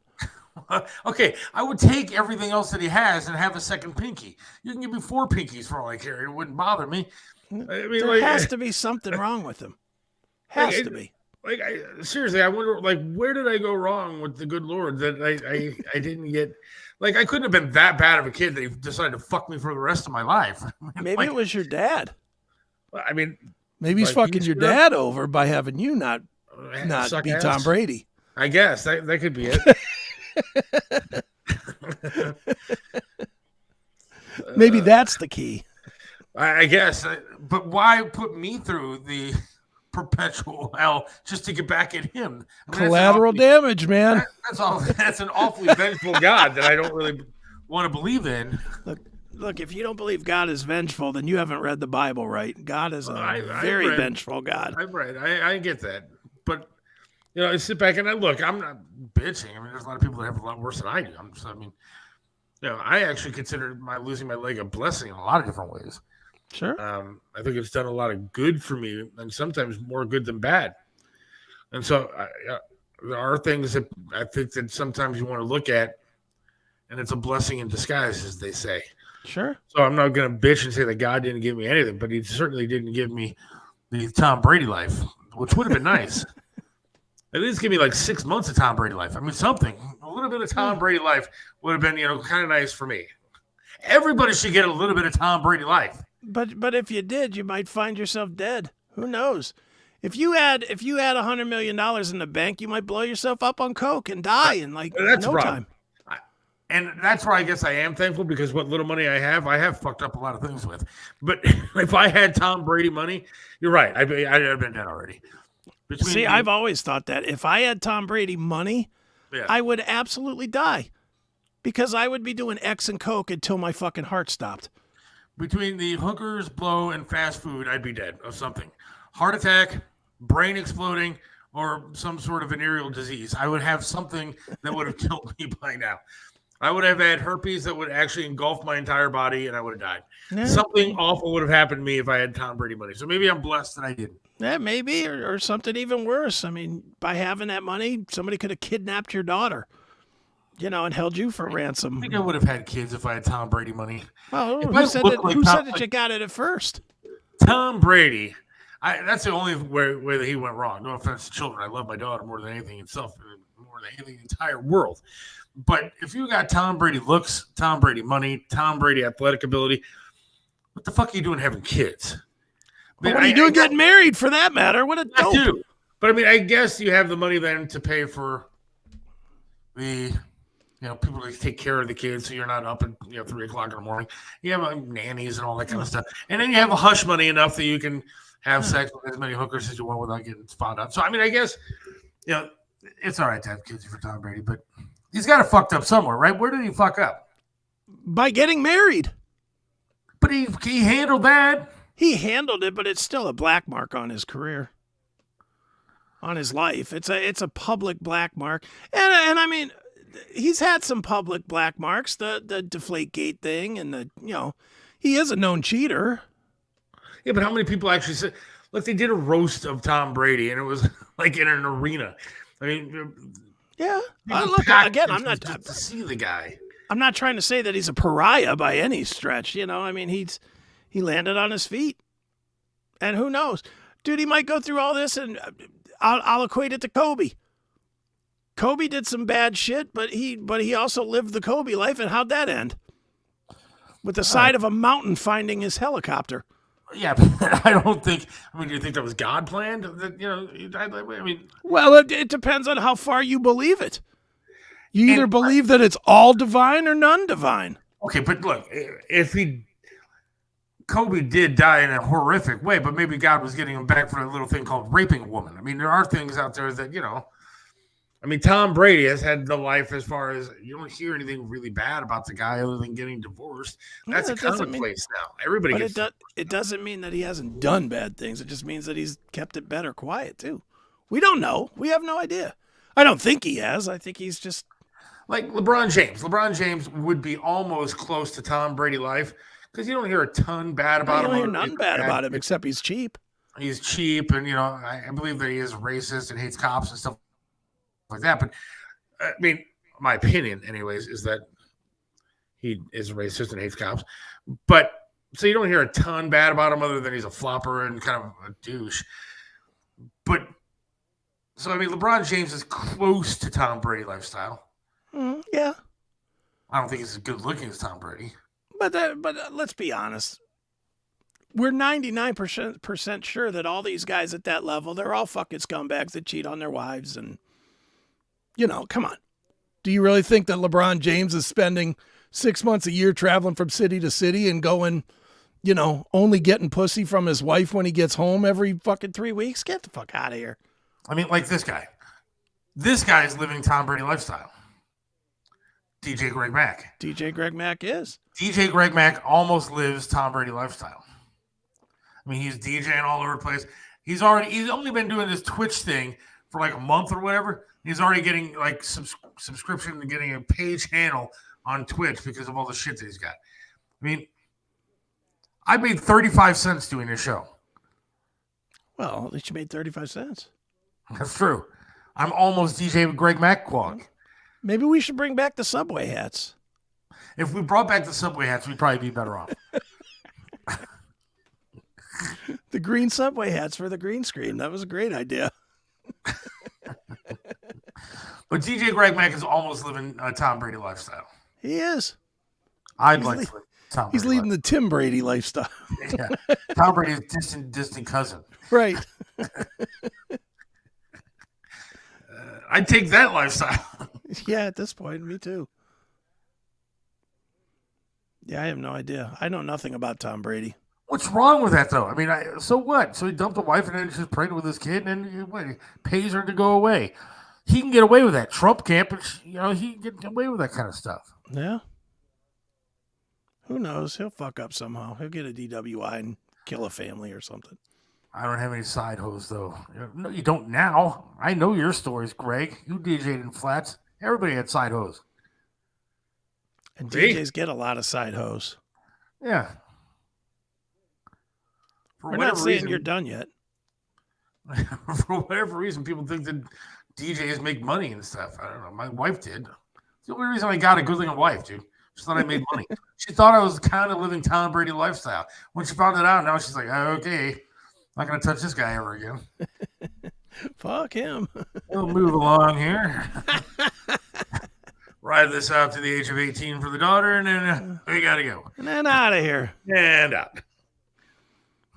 Okay, I would take everything else that he has and have a second pinky. You can give me 4 pinkies for all I care. It wouldn't bother me. I mean, there has to be something wrong with him. Has to be. Seriously, I wonder, where did I go wrong with the good Lord that I didn't get? I couldn't have been that bad of a kid that he decided to fuck me for the rest of my life. Maybe it was your dad. I mean, maybe he's fucking your dad over by having you not be ass. Tom Brady. I guess that could be it. Maybe that's the key. I guess, but why put me through the perpetual hell just to get back at him? Collateral damage, man. That's an awfully vengeful God that I don't really want to believe in. Look, if you don't believe God is vengeful, then you haven't read the Bible right. God is a very vengeful God. I'm right. I get that. But, I sit back and I'm not bitching. I mean, there's a lot of people that have a lot worse than I do. I actually consider losing my leg a blessing in a lot of different ways. Sure. I think it's done a lot of good for me, and sometimes more good than bad. And so there are things that I think that sometimes you want to look at, and it's a blessing in disguise, as they say. Sure. So I'm not going to bitch and say that God didn't give me anything, but he certainly didn't give me the Tom Brady life, which would have been nice. At least give me 6 months of Tom Brady life. I mean, a little bit of Tom Brady life would have been, kind of nice for me. Everybody should get a little bit of Tom Brady life. But if you did, you might find yourself dead. Who knows? If you had $100 million in the bank, you might blow yourself up on coke and die in no time. And that's where I guess I am thankful, because what little money I have fucked up a lot of things with. But if I had Tom Brady money, you're right. I'd have been dead already. I've always thought that if I had Tom Brady money, Yeah. I would absolutely die because I would be doing X and Coke until my fucking heart stopped. Between the hookers, blow, and fast food, I'd be dead of something. Heart attack, brain exploding, or some sort of venereal disease. I would have something that would have killed me by now. I would have had herpes that would actually engulf my entire body, and I would have died. Yeah. Something awful would have happened to me if I had Tom Brady money. So maybe I'm blessed that I didn't. Yeah, maybe, or something even worse. I mean, by having that money, somebody could have kidnapped your daughter, and held you for ransom. I think I would have had kids if I had Tom Brady money. Well, If who I said looked like who Tom- said that you got it at first? Tom Brady. That's the only way that he went wrong. No offense to children. I love my daughter more than anything itself, more than anything in the entire world. But if you got Tom Brady looks, Tom Brady money, Tom Brady athletic ability, what the fuck are you doing having kids? What are you doing getting married, for that matter? What a dope. Do. But I mean, I guess you have the money then to pay for the, people to take care of the kids, so you're not up at 3:00 in the morning. You have nannies and all that kind of stuff, and then you have a hush money enough that you can have sex with as many hookers as you want without getting found out. So I mean, I guess it's all right to have kids for Tom Brady, but he's got it fucked up somewhere, right? Where did he fuck up? By getting married. But he handled that. He handled it, but it's still a black mark on his career, on his life. It's a public black mark, and I mean, he's had some public black marks, the Deflategate thing, and he is a known cheater. Yeah, but how many people actually said? Look, they did a roast of Tom Brady, and it was like in an arena. I mean, yeah. Look, again, I'm not to see the guy. I'm not trying to say that he's a pariah by any stretch. I mean, he landed on his feet, and who knows, dude? He might go through all this, and I'll equate it to Kobe. Kobe did some bad shit, but he also lived the Kobe life, and how'd that end? With the side of a mountain finding his helicopter. Yeah, but I don't think. I mean, do you think that was God planned? I mean, well, it depends on how far you believe it. You either believe that it's all divine or none divine. Okay, but look, if Kobe did die in a horrific way, but maybe God was getting him back for a little thing called raping a woman. I mean, there are things out there that I mean, Tom Brady has had the life as far as you don't hear anything really bad about the guy other than getting divorced. That's a commonplace now. Everybody but gets it doesn't mean that he hasn't done bad things. It just means that he's kept it better quiet, too. We don't know. We have no idea. I don't think he has. I think he's just... Like LeBron James. LeBron James would be almost close to Tom Brady life because you don't hear a ton bad about him. You don't hear nothing bad about him except he's cheap. He's cheap, and, I believe that he is racist and hates cops and stuff like that. But I mean, my opinion, anyways, is that he is racist and hates cops. But so you don't hear a ton bad about him other than he's a flopper and kind of a douche. But so I mean, LeBron James is close to Tom Brady lifestyle. Yeah, I don't think he's as good looking as Tom Brady. But let's be honest. We're 99% sure that all these guys at that level, they're all fucking scumbags that cheat on their wives and. Come on. Do you really think that LeBron James is spending 6 months a year traveling from city to city and going, only getting pussy from his wife when he gets home every fucking 3 weeks? Get the fuck out of here. I mean, like this guy. This guy is living Tom Brady lifestyle. DJ Greg Mack. DJ Greg Mack is. DJ Greg Mack almost lives Tom Brady lifestyle. I mean, he's DJing all over the place. He's only been doing this Twitch thing for like a month or whatever. He's already getting like subscription and getting a page handle on Twitch because of all the shit that he's got. I mean, I made 35 cents doing this show. Well, at least you made 35 cents. That's true. I'm almost DJ Greg Mack quality. Maybe we should bring back the Subway hats. If we brought back the Subway hats, we'd probably be better off. The green Subway hats for the green screen. That was a great idea. But DJ Greg Mack is almost living a Tom Brady lifestyle. He is. I'd like to live Tom Brady. He's leading the Tim Brady lifestyle. Yeah. Tom Brady's distant cousin. Right. I'd take that lifestyle. Yeah, at this point, me too. Yeah, I have no idea. I know nothing about Tom Brady. What's wrong with that, though? I mean, so what? So he dumped a wife and then she's pregnant with his kid and then he pays her to go away. he can get away with that. Trump can't, but he can get away with that kind of stuff. Yeah. Who knows? He'll fuck up somehow. He'll get a DWI and kill a family or something. I don't have any side hoes though. No, you don't now. I know your stories, Greg. You DJ'd in flats. Everybody had side hoes. And DJs get a lot of side hoes. Yeah. We're not saying you're done yet. For whatever reason, people think that DJs make money and stuff. I don't know. My wife did. It's the only reason I got a good-looking wife, dude. She thought I made money. She thought I was kind of living Tom Brady lifestyle. When she found it out, now she's like, okay, not going to touch this guy ever again. Fuck him. We'll move along here. Ride this out to the age of 18 for the daughter, and then we got to go. And then out of here. And out.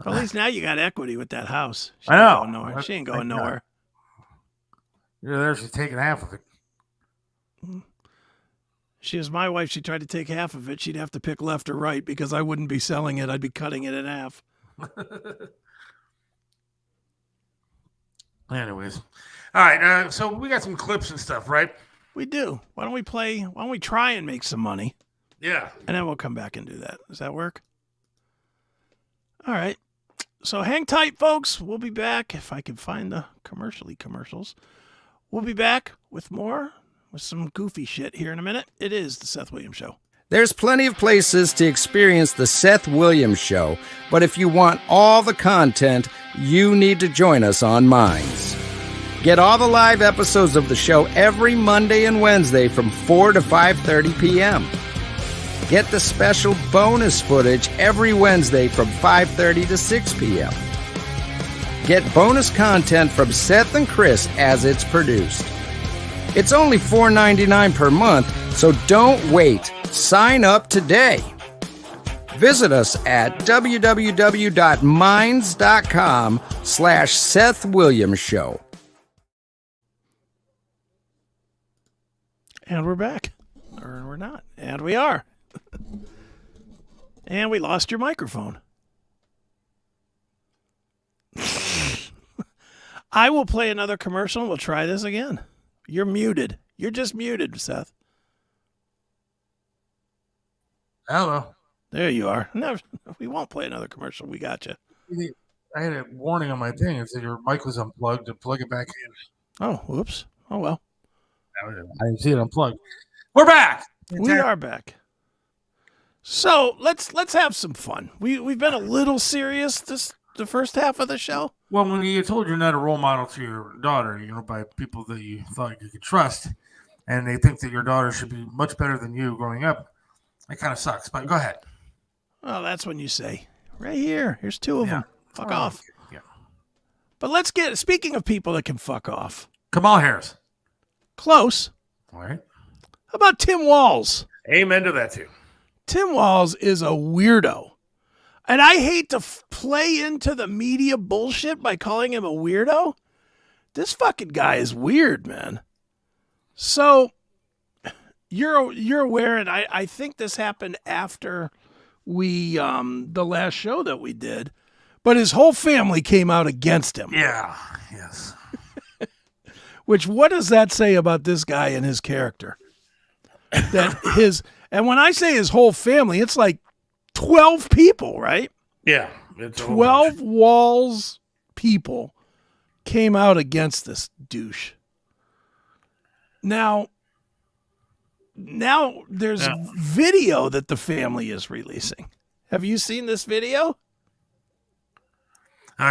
Well, at least now you got equity with that house. I know. She ain't going nowhere. You're there. She's taking half of it. She was my wife. She tried to take half of it. She'd have to pick left or right because I wouldn't be selling it. I'd be cutting it in half. Anyways. All right. So we got some clips and stuff, right? We do. Why don't we try and make some money? Yeah. And then we'll come back and do that. Does that work? All right. So hang tight, folks. We'll be back. If I can find the commercials. We'll be back with more, with some goofy shit here in a minute. It is the Seth Williams Show. There's plenty of places to experience the Seth Williams Show, but if you want all the content, you need to join us on Minds. Get all the live episodes of the show every Monday and Wednesday from 4 to 5:30 p.m. Get the special bonus footage every Wednesday from 5:30 to 6 p.m. Get bonus content from Seth and Chris as it's produced. It's only $4.99 per month, so don't wait. Sign up today. Visit us at www.minds.com/Seth Williams Show. And we're back. Or we're not. And we are. And we lost your microphone. I will play another commercial and we'll try this again. You're muted. You're just muted, Seth. Hello. There you are. No, we won't play another commercial. We got you. I had a warning on my thing. It said your mic was unplugged. To plug it back in. Oh, whoops. Oh, well. I didn't see it unplugged. We're back. We are back. So let's have some fun. We've been a little serious the first half of the show. Well, when you told you're not a role model to your daughter, by people that you thought you could trust, and they think that your daughter should be much better than you growing up, that kind of sucks. But go ahead. Well, that's when you say, right here, here's two of them. Fuck off. Yeah. But speaking of people that can fuck off. Kamala Harris. Close. All right. How about Tim Walz? Amen to that, too. Tim Walz is a weirdo. And I hate to play into the media bullshit by calling him a weirdo. This fucking guy is weird, man. So you're aware, and I think this happened after the last show that we did, but his whole family came out against him. Yeah. Yes. Which, what does that say about this guy and his character? And when I say his whole family, it's like 12 people, right? Yeah. It's 12 Walz people came out against this douche. Now there's video that the family is releasing. Have you seen this video?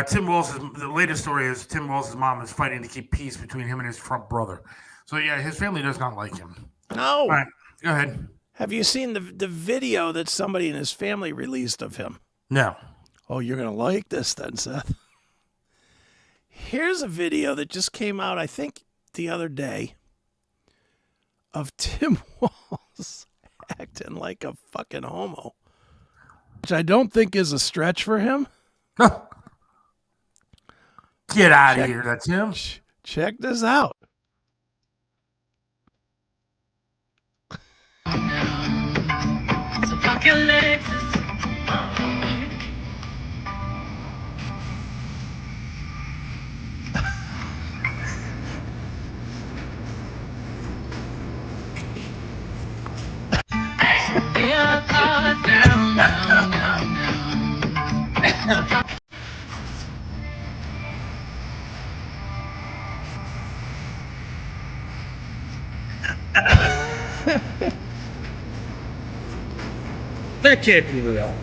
Tim Walz's, the latest story is Tim Walz's mom is fighting to keep peace between him and his Trump brother. So, yeah, his family does not like him. No. All right, go ahead. Have you seen the video that somebody in his family released of him? No. Oh, you're going to like this then, Seth. Here's a video that just came out, I think, the other day of Tim Walz acting like a fucking homo, which I don't think is a stretch for him. Get out of here, that's him. Check this out. So fuck your legs. That can't be real.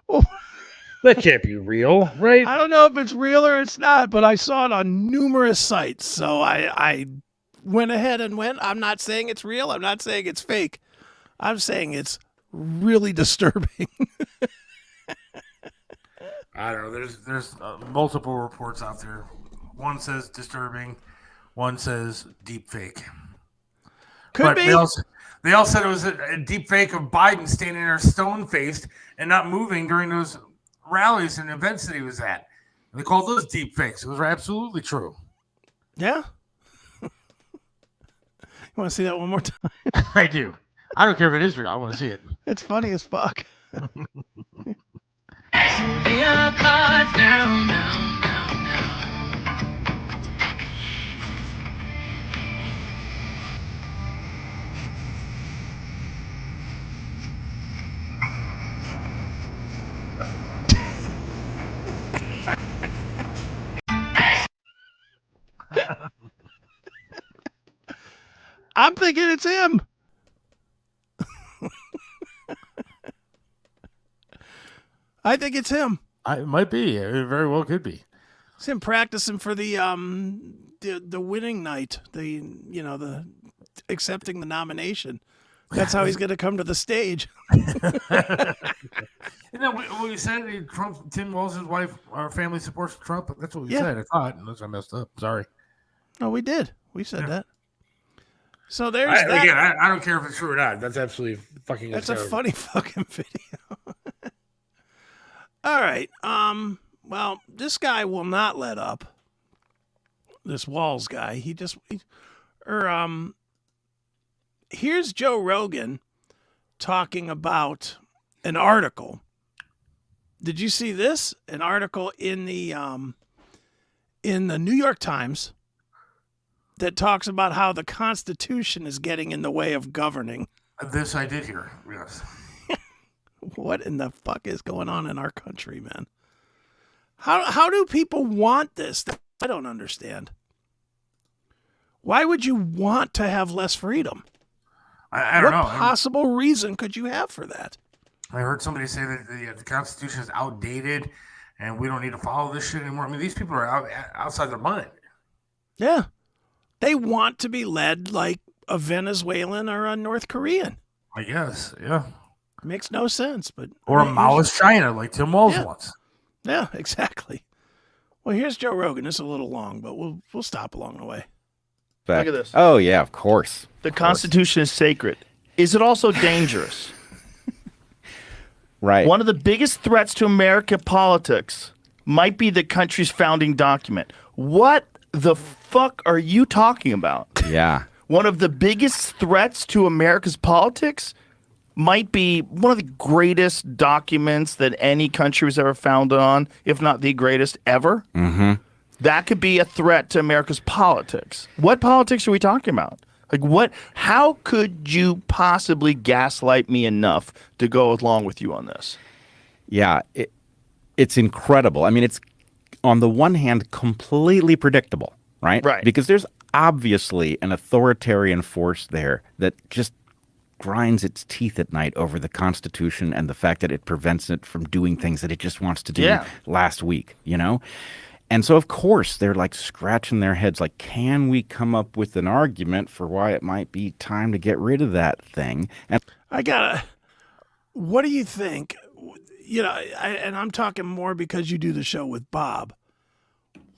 Oh, That can't be real, right? I don't know if it's real or it's not, but I saw it on numerous sites. So I went ahead and went. I'm not saying it's real. I'm not saying it's fake. I'm saying it's really disturbing. I don't know. There's multiple reports out there. One says disturbing, one says deep fake. Could be. They all said it was a deep fake of Biden standing there stone faced and not moving during those rallies and events that he was at. They called those deep fakes. Those were absolutely true. Yeah. You want to see that one more time? I do. I don't care if it is real. I want to see it. It's funny as fuck. Your cards down, down, down, down. I'm thinking it's him. I think it's him. It might be. It very well could be. It's him practicing for the winning night. The accepting the nomination. That's how he's going to come to the stage. Isn't that what we said? Tim Walz's wife, our family supports Trump. That's what we said. I thought, unless I messed up. Sorry. No, we did. We said that. So there's that. Again, I don't care if it's true or not. That's absolutely fucking. That's a hysterical. funny fucking video. All right. Well, this guy will not let up. This Walls guy. Here's Joe Rogan talking about an article. Did you see this? An article in the New York Times that talks about how the Constitution is getting in the way of governing. This I did hear. Yes. What in the fuck is going on in our country, man? How do people want this? I don't understand. Why would you want to have less freedom? I don't know. What possible reason could you have for that? I heard somebody say that the Constitution is outdated and we don't need to follow this shit anymore. I mean, these people are outside their mind. Yeah. They want to be led like a Venezuelan or a North Korean. I guess, yeah. Makes no sense, but or a Maoist China like Tim Walz wants. Yeah, exactly. Well, here's Joe Rogan. It's a little long, but we'll stop along the way. Look at this. Oh, yeah, of course. The Constitution is sacred. Is it also dangerous? Right. One of the biggest threats to American politics might be the country's founding document. What the fuck are you talking about? Yeah. One of the biggest threats to America's politics might be one of the greatest documents that any country was ever founded on, if not the greatest ever. Mm-hmm. That could be a threat to America's politics. What politics are we talking about? Like what? How could you possibly gaslight me enough to go along with you on this? Yeah, it's incredible. I mean, it's on the one hand completely predictable, right? Right. Because there's obviously an authoritarian force there that just grinds its teeth at night over the Constitution and the fact that it prevents it from doing things that it just wants to do last week, you know? And so, of course, they're like scratching their heads like, can we come up with an argument for why it might be time to get rid of that thing? And what do you think? You know, and I'm talking more because you do the show with Bob.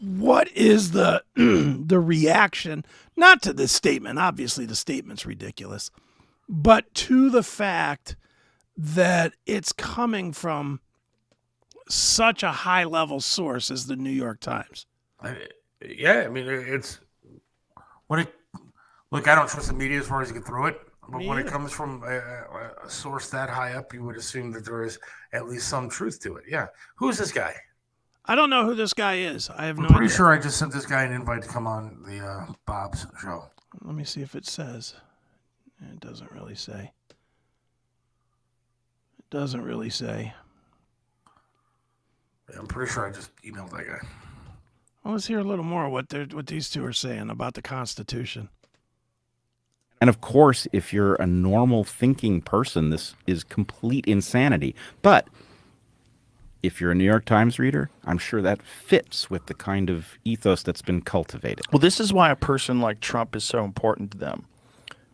What is the the reaction, not to this statement, obviously the statement's ridiculous, but to the fact that it's coming from such a high-level source as the New York Times? Yeah, I mean, it's look, I don't trust the media as far as you can throw it, but when it comes from a source that high up, you would assume that there is at least some truth to it. Yeah. Who's this guy? I don't know who this guy is. I have no I'm pretty idea. sure I just sent this guy an invite to come on the Bob's show. Let me see if it says. It doesn't really say. It doesn't really say. I'm pretty sure I just emailed that guy. Well, let's hear a little more what these two are saying about the Constitution. And of course, if you're a normal thinking person, this is complete insanity. But if you're a New York Times reader, I'm sure that fits with the kind of ethos that's been cultivated. Well, this is why a person like Trump is so important to them.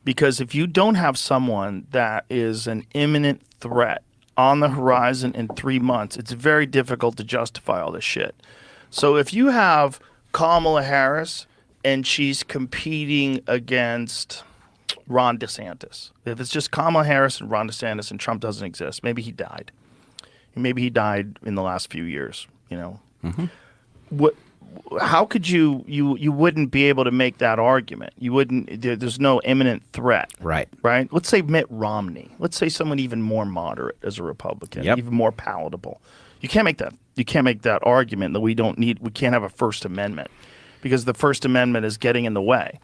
Because if you don't have someone that is an imminent threat on the horizon in 3 months, it's very difficult to justify all this shit. So if you have Kamala Harris and she's competing against Ron DeSantis, if it's just Kamala Harris and Ron DeSantis and Trump doesn't exist, maybe he died. Maybe he died in the last few years, you know. What? How could you wouldn't be able to make that argument? You wouldn't. There's no imminent threat, Right. right? Let's say Mitt Romney. Let's say someone even more moderate as a Republican, Yep. even more palatable. You can't make that. You can't make that argument that we can't have a First Amendment because the First Amendment is getting in the way.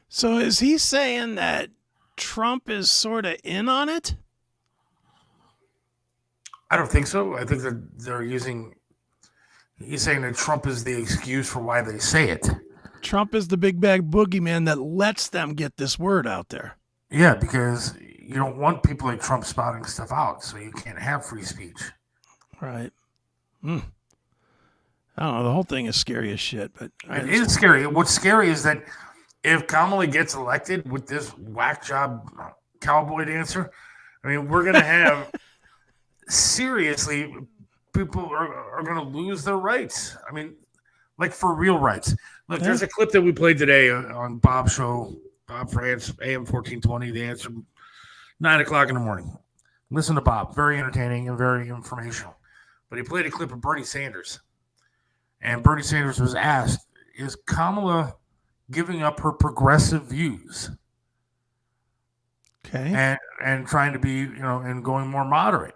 So is he saying that Trump is sort of in on it? I don't think so. I think that they're using. He's saying that Trump is the excuse for why they say it. Trump is the big bag boogeyman that lets them get this word out there. Yeah, because you don't want people like Trump spouting stuff out, so you can't have free speech. Right. I don't know. The whole thing is scary as shit, but It is scary. What's scary is that if Kamala gets elected with this whack job cowboy dancer, I mean, we're going to have seriously, people are going to lose their rights. I mean, like for real rights. Look, there's a clip that we played today on Bob's show, Bob France, AM 1420, The Answer, 9 o'clock in the morning. Listen to Bob. Very entertaining and very informational. But he played a clip of Bernie Sanders. And Bernie Sanders was asked, is Kamala giving up her progressive views? okay. And trying to be, and going more moderate.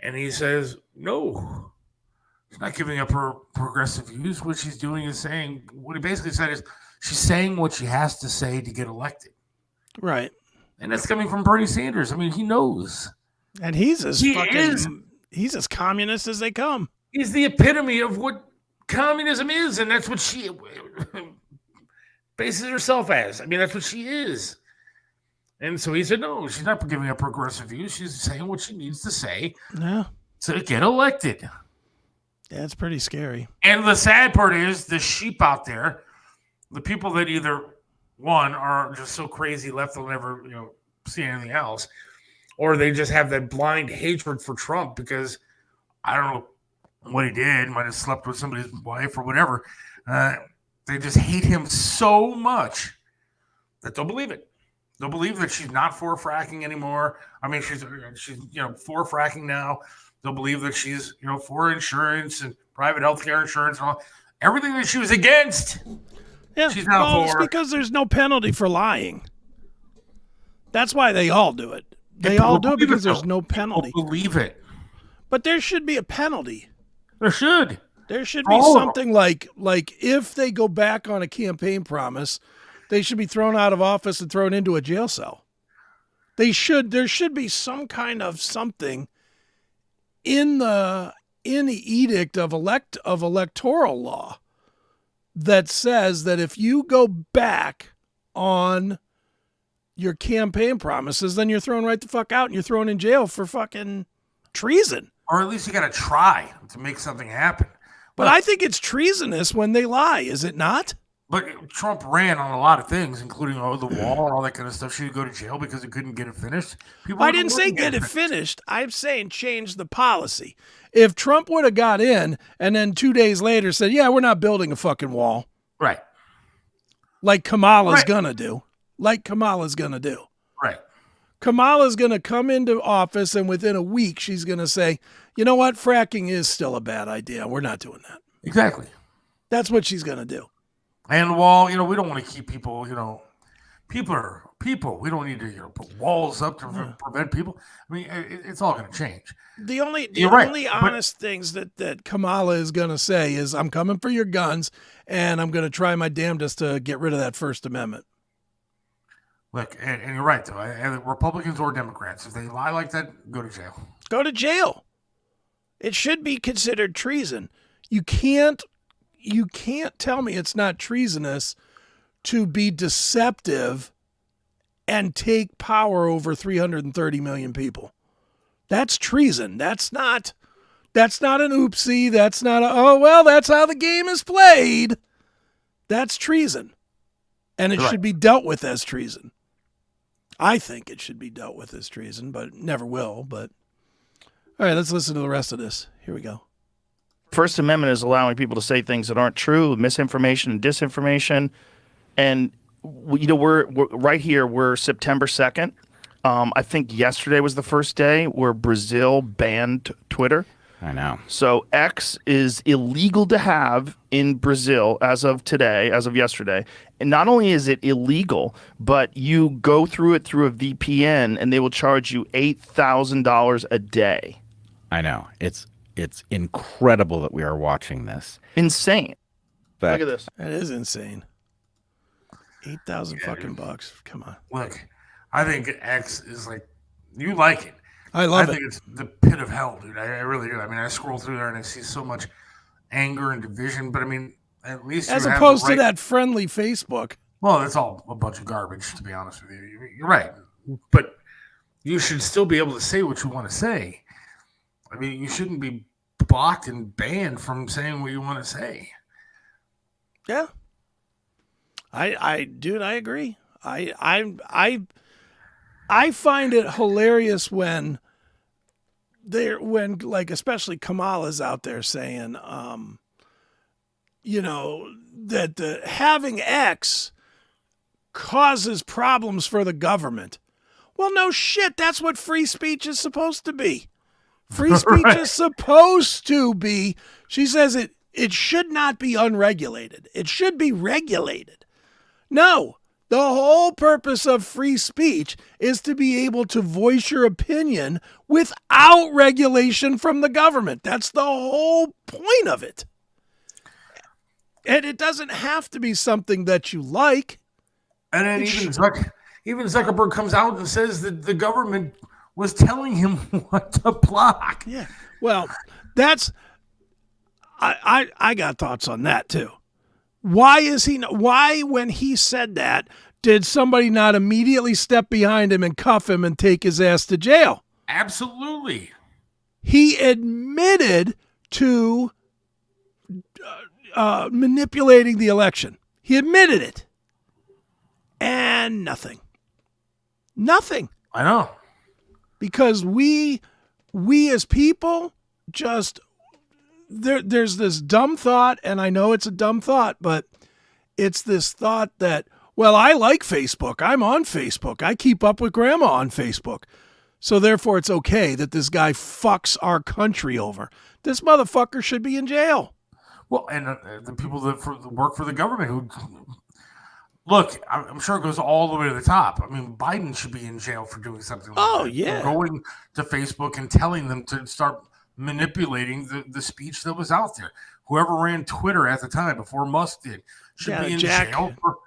And he says, no, she's not giving up her progressive views. What she's doing is saying, what he basically said is she's saying what she has to say to get elected. Right. And that's coming from Bernie Sanders. I mean, he knows. And he's as He he's as communist as they come. He's the epitome of what communism is. And that's what she bases herself as. I mean, that's what she is. And so he said, no, she's not giving up progressive views. She's saying what she needs to say Yeah. to get elected. Yeah, it's pretty scary. And the sad part is the sheep out there, the people that either, one, are just so crazy left they'll never, see anything else, or they just have that blind hatred for Trump because, I don't know what he did, might have slept with somebody's wife or whatever. They just hate him so much that they'll believe it. They'll believe that she's not for fracking anymore. I mean, she's for fracking now. They'll believe that she's for insurance and private healthcare insurance and all everything that she was against. Yeah. She's now it's for. because there's no penalty for lying. That's why they all do it. They all do it because there's no penalty. People believe it. But there should be a penalty. There should. There should be All of them. something like if they go back on a campaign promise, they should be thrown out of office and thrown into a jail cell. There should be some kind of something in the edict of electoral law that says that if you go back on your campaign promises, then you're thrown right the fuck out and you're thrown in jail for fucking treason. Or at least you got to try to make something happen. But I think it's treasonous when they lie, is it not? But Trump ran on a lot of things, including the wall and all that kind of stuff. She would go to jail because he couldn't get it finished. I didn't say get it finished. I'm saying change the policy. If Trump would have got in and then 2 days later said, yeah, we're not building a fucking wall. Right. Like Kamala's gonna do. Like Kamala's gonna do. Right. Kamala's gonna come into office and within a week she's gonna say, you know what, fracking is still a bad idea. We're not doing that. Exactly. That's what she's gonna do. And while, we don't want to keep people, people are people. We don't need to put walls up to prevent people. I mean, it's all going to change. The only But honest things that Kamala is going to say is, I'm coming for your guns, and I'm going to try my damnedest to get rid of that First Amendment. Look, and you're right, though. Republicans or Democrats, if they lie like that, go to jail. Go to jail. It should be considered treason. You can't tell me it's not treasonous to be deceptive and take power over 330 million people. That's treason. That's not an oopsie. That's not that's how the game is played. That's treason. And it should be dealt with as treason. I think it should be dealt with as treason, but it never will. But all right, let's listen to the rest of this. Here we go. First Amendment is allowing people to say things that aren't true, misinformation and disinformation. And, we're right here. We're September 2nd. I think yesterday was the first day where Brazil banned Twitter. I know. So X is illegal to have in Brazil as of today, as of yesterday. And not only is it illegal, but you go through it through a VPN and they will charge you $8,000 a day. I know. It's incredible that we are watching this. Insane. But Look at this. That is insane. 8,000 fucking bucks. Come on. Look, I think X is like, you like it. I love I it. think it's the pit of hell, dude. I really do. I mean, I scroll through there and I see so much anger and division, but I mean, at least As you have opposed the right... to that friendly Facebook. Well, that's all a bunch of garbage, to be honest with you. You're right. But you should still be able to say what you want to say. I mean, you shouldn't be blocked and banned from saying what you want to say. Yeah. Dude, I agree. I find it hilarious when like especially Kamala's out there saying, that having X causes problems for the government. Well, no shit. That's what free speech is supposed to be. Free speech is supposed to be. She says it should not be unregulated. It should be regulated. No, the whole purpose of free speech is to be able to voice your opinion without regulation from the government. That's the whole point of it. And it doesn't have to be something that you like. And then even Zuckerberg comes out and says that the government was telling him what to block. Yeah. Well, that's I got thoughts on that too. Why when he said that did somebody not immediately step behind him and cuff him and take his ass to jail? Absolutely. He admitted to manipulating the election. He admitted it. And nothing. I know. Because we as people just there's this dumb thought, and I know it's a dumb thought, but it's this thought that, well, I like Facebook. I'm on Facebook. I keep up with grandma on Facebook. So therefore it's okay that this guy fucks our country over. This motherfucker should be in jail. Well, and the people that work for the government who look, I'm sure it goes all the way to the top. I mean, Biden should be in jail for doing something like that. Yeah. For going to Facebook and telling them to start manipulating the speech that was out there. Whoever ran Twitter at the time before Musk did should be in jail for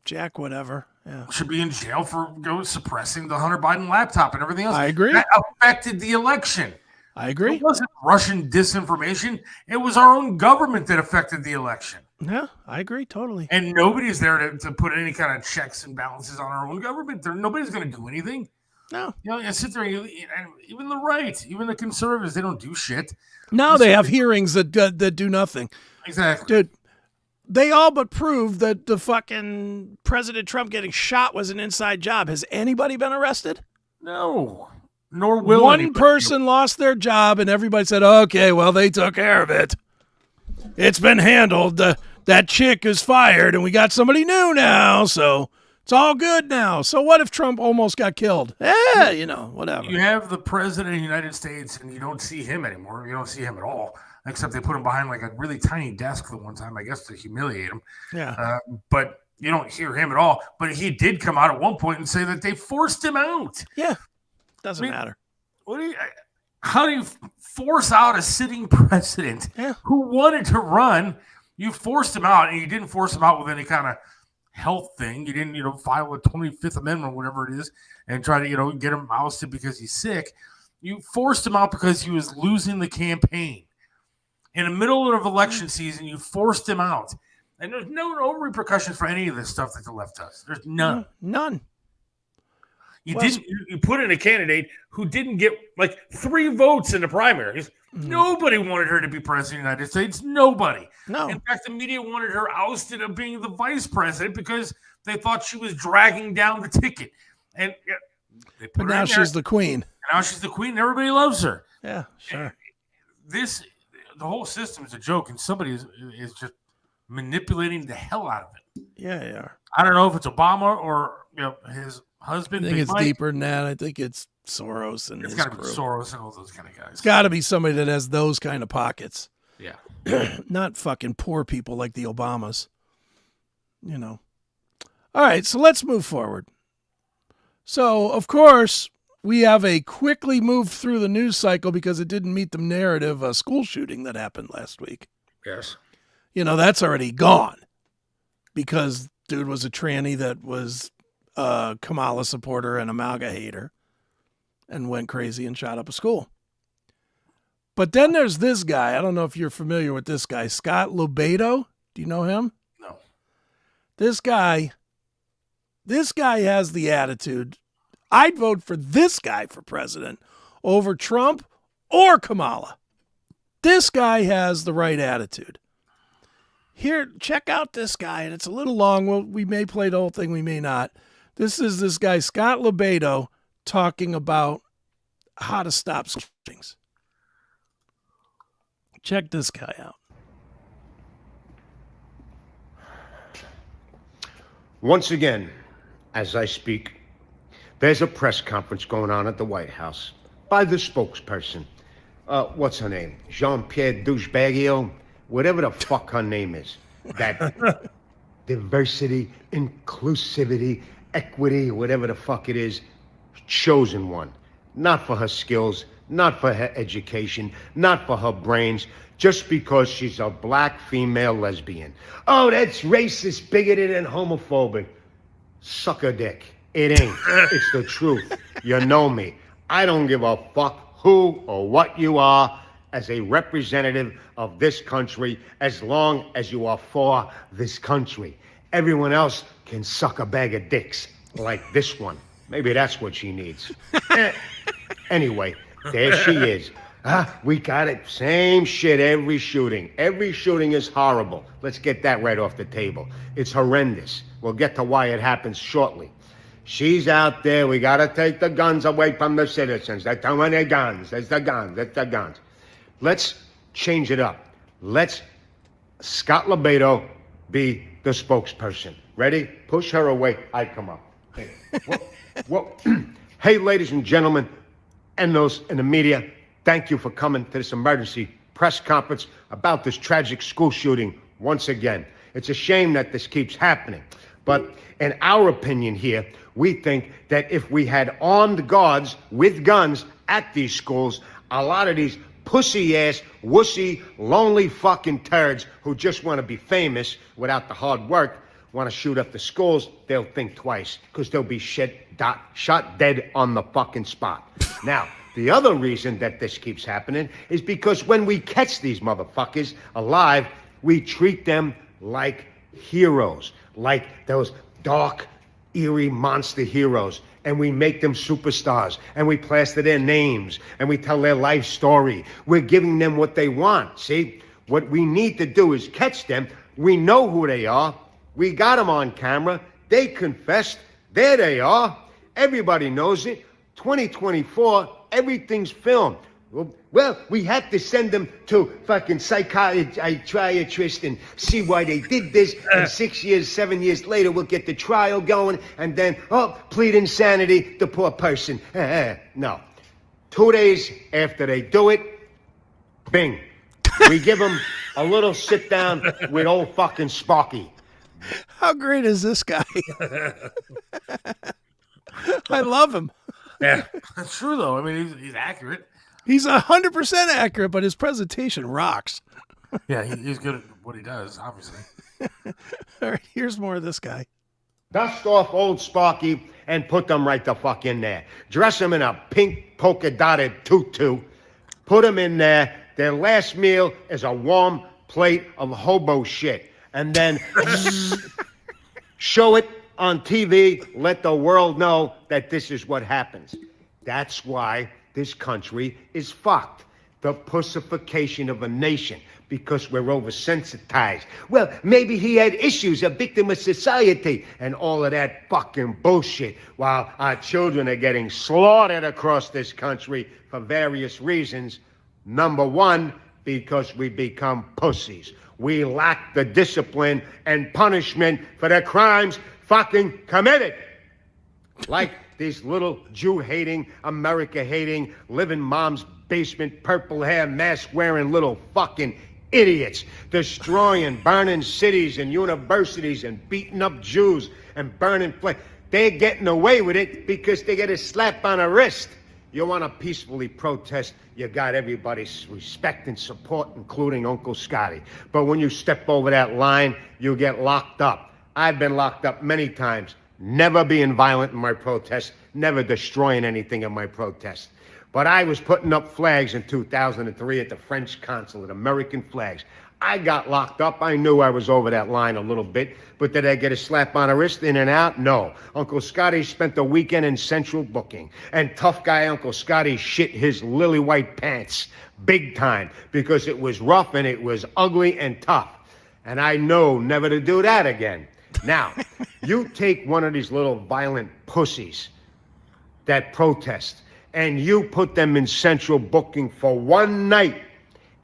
Jack whatever. Yeah. Should be in jail for suppressing the Hunter Biden laptop and everything else. I agree. That affected the election. I agree. It wasn't Russian disinformation. It was our own government that affected the election. Yeah, I agree totally. And nobody's there to put any kind of checks and balances on our own government. Nobody's going to do anything. No. You sit there, and even the right, even the conservatives, they don't do shit. No, they have hearings that do nothing. Exactly. Dude, they all but proved that the fucking President Trump getting shot was an inside job. Has anybody been arrested? No. Nor will One anybody. person lost their job and everybody said, okay, well, they took care of it. It's been handled. That chick is fired and we got somebody new now, so it's all good now. So what if Trump almost got killed? Whatever. You have the president of the United States and you don't see him anymore. You don't see him at all, except they put him behind like a really tiny desk the one time, I guess, to humiliate him. Yeah. But you don't hear him at all. But he did come out at one point and say that they forced him out. Yeah. Doesn't matter. How do you force out a sitting president who wanted to run? You forced him out, and you didn't force him out with any kind of health thing. You didn't, file a 25th Amendment, whatever it is, and try to, get him ousted because he's sick. You forced him out because he was losing the campaign. In the middle of election season, you forced him out. And there's no repercussions for any of this stuff that the left does. There's none. None. You put in a candidate who didn't get like 3 votes in the primaries. Nobody wanted her to be president of the United States. Nobody. No. In fact, the media wanted her ousted of being the vice president because they thought she was dragging down the ticket. And they put But her now in there. she's the queen. Now she's the queen. And everybody loves her. Yeah, sure. The whole system is a joke, and somebody is just manipulating the hell out of it. Yeah, they are. I don't know if it's Obama or his husband. I think Big it's Mike. deeper than that. I think it's Soros and It's his got to be crew. Soros and all those kind of guys. It's got to be somebody that has those kind of pockets. Yeah. Not fucking poor people like the Obamas. All right, so let's move forward. So, of course, we have a quickly moved through the news cycle because it didn't meet the narrative school shooting that happened last week. Yes. That's already gone because dude was a tranny that was a Kamala supporter and a MAGA hater and went crazy and shot up a school. But then there's this guy. I don't know if you're familiar with this guy, Scott Lobato. Do you know him? No. This guy has the attitude. I'd vote for this guy for president over Trump or Kamala. This guy has the right attitude. Here, check out this guy, and it's a little long. Well, we may play the whole thing, we may not. This is this guy, Scott Lobato, talking about how to stop shootings. Check this guy out. Once again, as I speak, there's a press conference going on at the White House by the spokesperson. What's her name? Jean-Pierre Douchebaggio? Whatever the fuck her name is. That diversity, inclusivity, equity, whatever the fuck it is, chosen one. Not for her skills, not for her education, not for her brains, just because she's a black female lesbian. Oh, that's racist, bigoted, and homophobic. Suck a dick. It ain't. It's the truth. You know me. I don't give a fuck who or what you are as a representative of this country as long as you are for this country. Everyone else can suck a bag of dicks like this one. Maybe that's what she needs. Anyway, there she is. We got it. Same shit every shooting. Every shooting is horrible. Let's get that right off the table. It's horrendous. We'll get to why it happens shortly. She's out there. We got to take the guns away from the citizens. They're too many guns. There's the guns. There's the guns. Let's change it up. Let's Scott Lobato be the spokesperson. Ready? Push her away. I come up. Hey, hey, ladies and gentlemen, and those in the media, thank you for coming to this emergency press conference about this tragic school shooting once again. It's a shame that this keeps happening. But in our opinion here, we think that if we had armed guards with guns at these schools, a lot of these pussy-ass, wussy, lonely fucking turds who just want to be famous without the hard work, want to shoot up the schools, they'll think twice because they'll be shot dead on the fucking spot. Now, the other reason that this keeps happening is because when we catch these motherfuckers alive, we treat them like heroes, like those dark, eerie monster heroes, and we make them superstars, and we plaster their names, and we tell their life story. We're giving them what they want, see? What we need to do is catch them. We know who they are. We got them on camera. They confessed. There they are. Everybody knows it. 2024, everything's filmed. Well, we had to send them to fucking psychiatrist and see why they did this. And 6 years, 7 years later, we'll get the trial going. And then, plead insanity, the poor person. No. 2 days after they do it, bing. We give them a little sit down with old fucking Sparky. How great is this guy? I love him. Yeah, that's true, though. I mean, he's accurate. He's 100% accurate, but his presentation rocks. Yeah, he's good at what he does, obviously. All right, here's more of this guy. Dust off old Sparky and put them right the fuck in there. Dress them in a pink polka-dotted tutu. Put them in there. Their last meal is a warm plate of hobo shit. And then show it on TV, let the world know that this is what happens. That's why this country is fucked. The pussification of a nation, because we're oversensitized. Well, maybe he had issues, a victim of society, and all of that fucking bullshit, while our children are getting slaughtered across this country for various reasons. Number one, because we become pussies. We lack the discipline and punishment for the crimes fucking committed. Like these little Jew-hating, America-hating, living mom's basement, purple hair, mask-wearing little fucking idiots, destroying, burning cities and universities and beating up Jews and burning flags. They're getting away with it because they get a slap on the wrist. You want to peacefully protest, you got everybody's respect and support, including Uncle Scotty. But when you step over that line, you get locked up. I've been locked up many times, never being violent in my protests, never destroying anything in my protests. But I was putting up flags in 2003 at the French consulate, American flags. I got locked up. I knew I was over that line a little bit, but did I get a slap on the wrist in and out? No. Uncle Scotty spent the weekend in central booking, and tough guy Uncle Scotty shit his lily white pants big time because it was rough and it was ugly and tough. And I know never to do that again. Now, you take one of these little violent pussies that protest, and you put them in central booking for one night,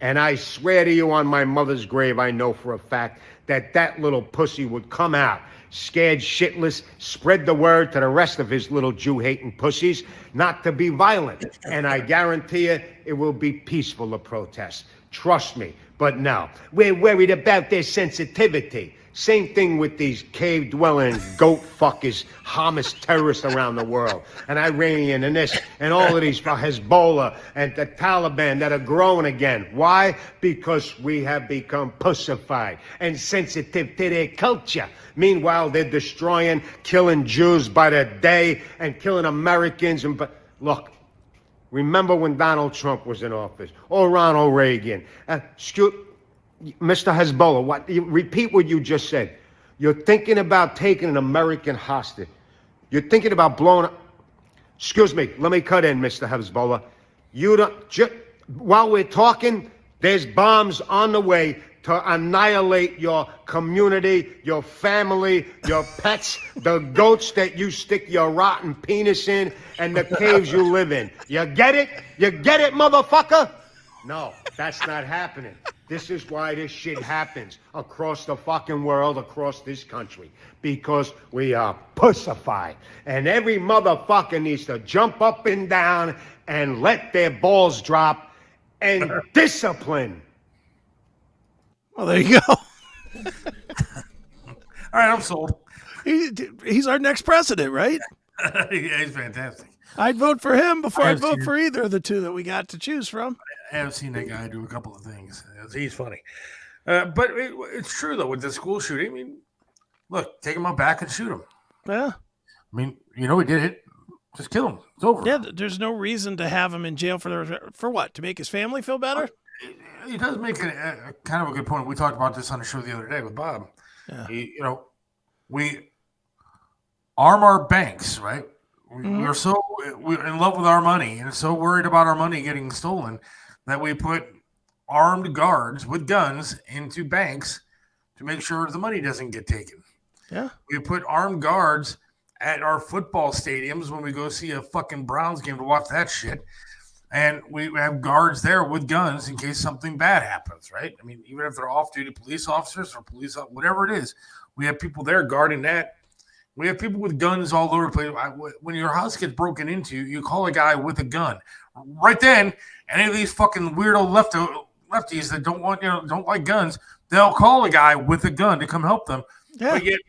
and I swear to you on my mother's grave, I know for a fact that that little pussy would come out, scared shitless, spread the word to the rest of his little Jew-hating pussies not to be violent. And I guarantee you, it will be peaceful, the protest. Trust me. But no, we're worried about their sensitivity. Same thing with these cave-dwelling goat fuckers, Hamas terrorists around the world, and Iranian and this, and all of these Hezbollah and the Taliban that are growing again. Why? Because we have become pussified and sensitive to their culture. Meanwhile, they're destroying, killing Jews by the day and killing Americans. Look, remember when Donald Trump was in office, or Ronald Reagan? Mr. Hezbollah, repeat what you just said. You're thinking about taking an American hostage. You're thinking about blowing up. Excuse me, let me cut in, Mr. Hezbollah. While we're talking, there's bombs on the way to annihilate your community, your family, your pets, the goats that you stick your rotten penis in, and the caves you live in. You get it? You get it, motherfucker? No, that's not happening. This is why this shit happens across the fucking world, across this country. Because we are pussified. And every motherfucker needs to jump up and down and let their balls drop and discipline. Well, there you go. All right, I'm sold. He's our next president, right? Yeah, he's fantastic. I'd vote for him before I'd vote for either of the two that we got to choose from. I have seen that guy do a couple of things. He's funny. But it's true, though, with the school shooting. I mean, look, take him out back and shoot him. Yeah. I mean, you know he did it. Just kill him. It's over. Yeah, there's no reason to have him in jail for what? To make his family feel better? He does make a kind of a good point. We talked about this on the show the other day with Bob. Yeah. We arm our banks, right? We're in love with our money and so worried about our money getting stolen that we put armed guards with guns into banks to make sure the money doesn't get taken. Yeah. We put armed guards at our football stadiums when we go see a fucking Browns game to watch that shit. And we have guards there with guns in case something bad happens, right? I mean, even if they're off-duty police officers or whatever it is, we have people there guarding that. We have people with guns all over the place. When your house gets broken into, you call a guy with a gun. Right then, any of these fucking weirdo lefties that don't like guns, they'll call a guy with a gun to come help them. Yeah. But yet,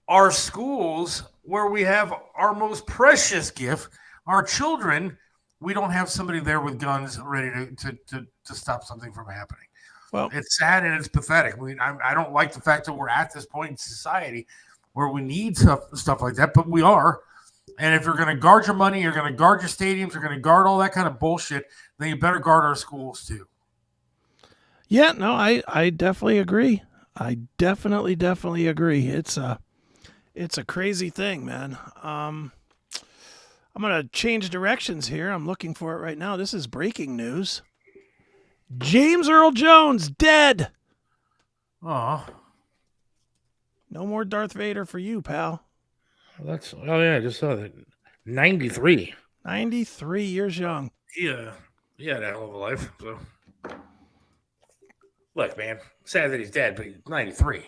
our schools, where we have our most precious gift, our children, we don't have somebody there with guns ready to stop something from happening. Well, it's sad and it's pathetic. I don't like the fact that we're at this point in society where we need stuff like that, but we are. And if you're going to guard your money, you're going to guard your stadiums, you're going to guard all that kind of bullshit, then you better guard our schools too. Yeah, no, I definitely agree. I definitely agree. It's a crazy thing, man. I'm going to change directions here. I'm looking for it right now. This is breaking news. James Earl Jones, dead. Oh, No more Darth Vader for you, pal. Oh yeah, I just saw that. 93. 93 years young. yeah. He had a hell of a life. So, Look, man, sad that he's dead, but he's 93.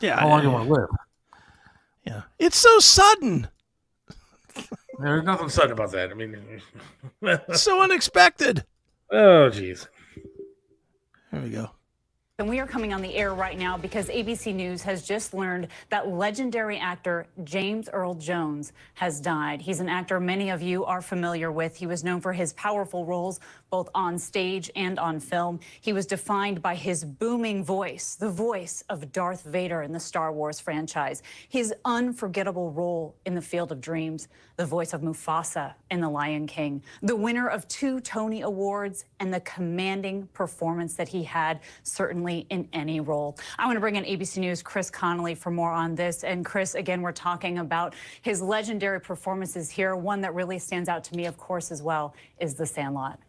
Yeah. how long do you want to live? Yeah. It's so sudden. There's nothing Something about that. I mean, So unexpected. oh jeez. There we go. And we are coming on the air right now because ABC News has just learned that legendary actor James Earl Jones has died. He's an actor many of you are familiar with. He was known for his powerful roles both on stage and on film. He was defined by his booming voice, the voice of Darth Vader in the Star Wars franchise, his unforgettable role in The Field of Dreams, the voice of Mufasa in The Lion King, the winner of 2 Tony Awards, and the commanding performance that he had, certainly in any role. I want to bring in ABC News' Chris Connolly for more on this. And Chris, again, we're talking about his legendary performances here. One that really stands out to me, of course, as well, is The Sandlot.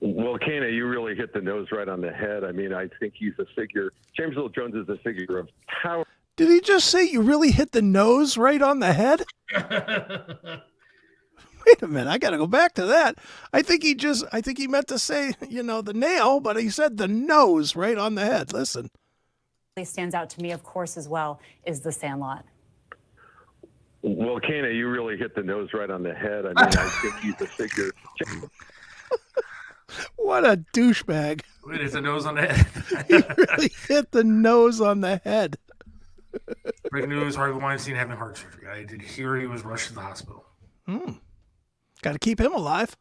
Well, Kana, you really hit the nose right on the head. I mean, I think he's a figure. James Earl Jones is a figure of power. Did he just say you really hit the nose right on the head? Wait a minute, I got to go back to that. I think he meant to say, the nail, but he said the nose right on the head. Listen. Really stands out to me, of course, as well, is The Sandlot. Well, Kana, you really hit the nose right on the head. I mean, I think he's a figure. What a douchebag. Wait, hit the nose on the head. He really hit the nose on the head. Breaking news: Harvey Weinstein having heart surgery. I did hear he was rushed to the hospital. Got to keep him alive.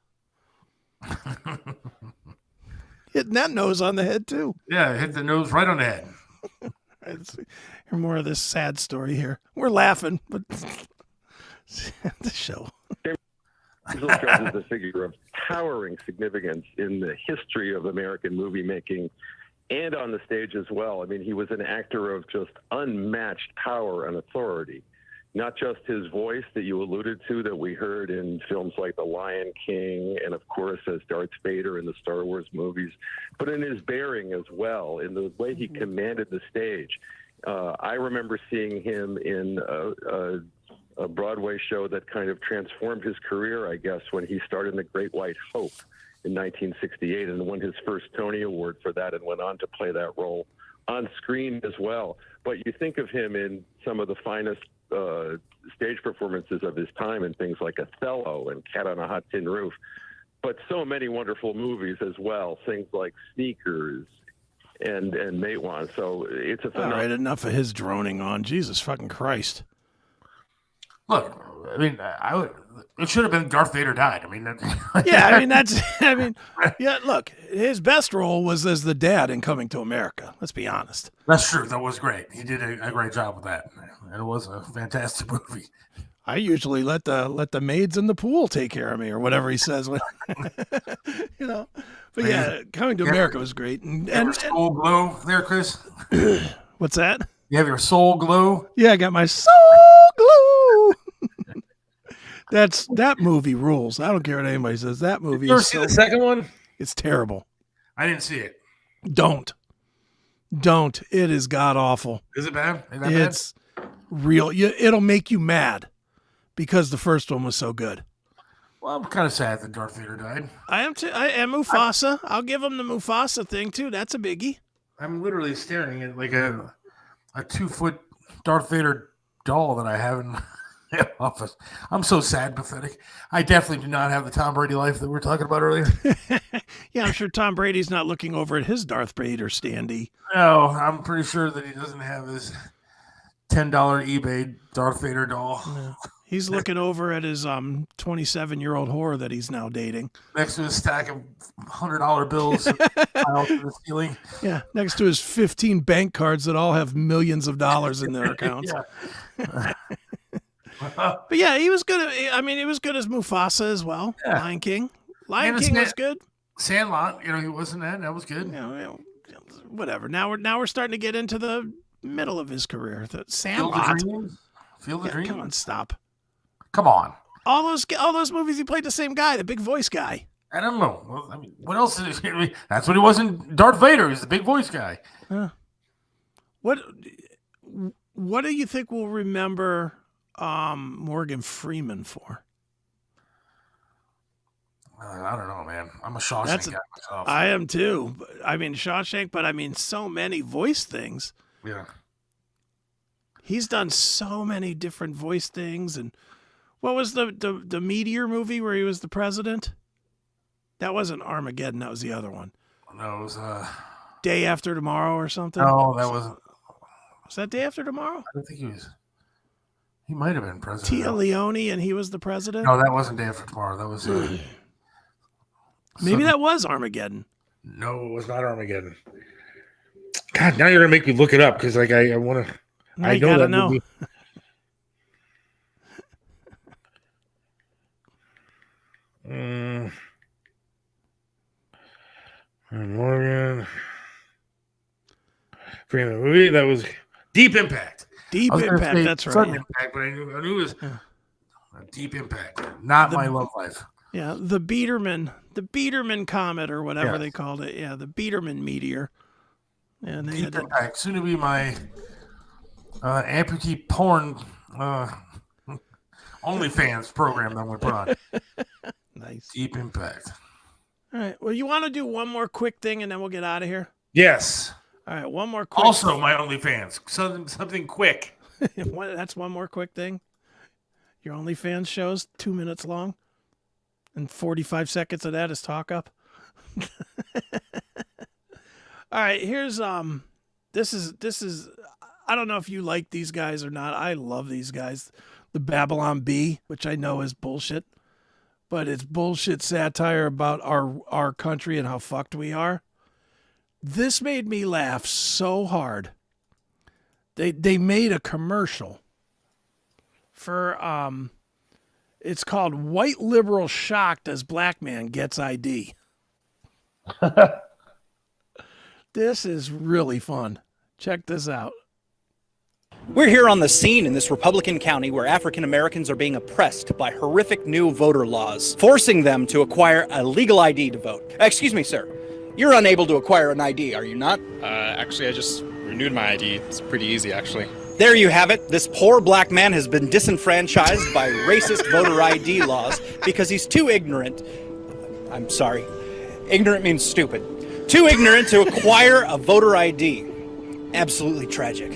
Hitting that nose on the head, too. Yeah, hit the nose right on the head. Let's hear more of this sad story here. We're laughing, but the show. James Earl Jones is a figure of towering significance in the history of American movie making and on the stage as well. I mean, he was an actor of just unmatched power and authority. Not just his voice that you alluded to that we heard in films like The Lion King and, of course, as Darth Vader in the Star Wars movies, but in his bearing as well, in the way he commanded the stage. I remember seeing him in a Broadway show that kind of transformed his career, I guess, when he starred in The Great White Hope in 1968 and won his first Tony Award for that and went on to play that role on screen as well. But you think of him in some of the finest stage performances of his time in things like Othello and Cat on a Hot Tin Roof, but so many wonderful movies as well, things like Sneakers and Matewan. So it's a phenomenal. All right, enough of his droning on. Jesus fucking Christ. Look, I mean, it should have been Darth Vader died. I mean, yeah, look, his best role was as the dad in Coming to America. Let's be honest. That's true. That was great. He did a great job with that. And it was a fantastic movie. I usually let the maids in the pool take care of me or whatever he says. But yeah, Coming to America was great. And soul glow there, Chris? What's that? You have your soul glow? Yeah, I got my soul glue. That movie rules. I don't care what anybody says. That movie You ever see the second one? It's terrible. I didn't see it. Don't. It is god awful. Is it bad? Is that It's real. It'll make you mad because the first one was so good. Well, I'm kind of sad that Darth Vader died. I am too. I am Mufasa. I'll give him the Mufasa thing too. That's a biggie. I'm literally staring at like a 2-foot Darth Vader doll that I have in my office. I'm so sad and pathetic. I definitely do not have the Tom Brady life that we were talking about earlier. Yeah, I'm sure Tom Brady's not looking over at his Darth Vader standee. No, I'm pretty sure that he doesn't have his $10 eBay Darth Vader doll. No. He's looking over at his 27-year-old whore that he's now dating. Next to a stack of $100 bills piled to the ceiling. Yeah, next to his 15 bank cards that all have millions of dollars in their accounts. But yeah, he was good. He was good as Mufasa as well. Yeah. Lion King. Lion King was good. Sandlot, he wasn't that. That was good. Whatever. Now we're starting to get into the middle of his career. The Field of Sandlot. Dreams. Field of Dreams. Come on, stop. Come on. All those movies, he played the same guy, the big voice guy. I don't know. Well, I mean, what else? That's what he was in Darth Vader. He's the big voice guy. What do you think we'll remember Morgan Freeman for? I don't know, man. I'm a Shawshank guy myself. I am too. I mean, Shawshank, but I mean, so many voice things. Yeah. He's done so many different voice things. And what was the Meteor movie where he was the president? That wasn't Armageddon. That was the other one. No, it was Day After Tomorrow or something. No, that wasn't. Was that Day After Tomorrow? I don't think he was. He might have been president. Tia Leone and he was the president. No, that wasn't Day After Tomorrow. That was. Maybe that was Armageddon. No, it was not Armageddon. God, now you're gonna make me look it up because like I want to. I know that know. movie. Morgan Freeman movie that was Deep Impact. Deep Impact. That's right. Sudden Impact, but I knew it was Deep Impact. Not My Love Life. Yeah, the Biederman comet or whatever they called it. Yeah, the Biederman meteor. And they Deep Impact, soon to be my amputee porn OnlyFans program that I'm going to put on. Nice. Deep Impact. All right. Well, you want to do one more quick thing and then we'll get out of here? Yes. All right. One more quick. Also, my OnlyFans. Something quick. That's one more quick thing. Your OnlyFans show's 2 minutes long, and 45 seconds of that is talk up. All right. Here's This is. I don't know if you like these guys or not. I love these guys. The Babylon Bee, which I know is bullshit, but it's bullshit satire about our country and how fucked we are. This made me laugh so hard. They made a commercial for it's called White Liberal Shocked as Black Man Gets ID. This is really fun. Check this out. We're here on the scene in this Republican county where African Americans are being oppressed by horrific new voter laws, forcing them to acquire a legal ID to vote. Excuse me, sir. You're unable to acquire an ID, are you not? Actually, I just renewed my ID. It's pretty easy, actually. There you have it. This poor black man has been disenfranchised by racist voter ID laws because he's too ignorant. I'm sorry. Ignorant means stupid. Too ignorant to acquire a voter ID. Absolutely tragic.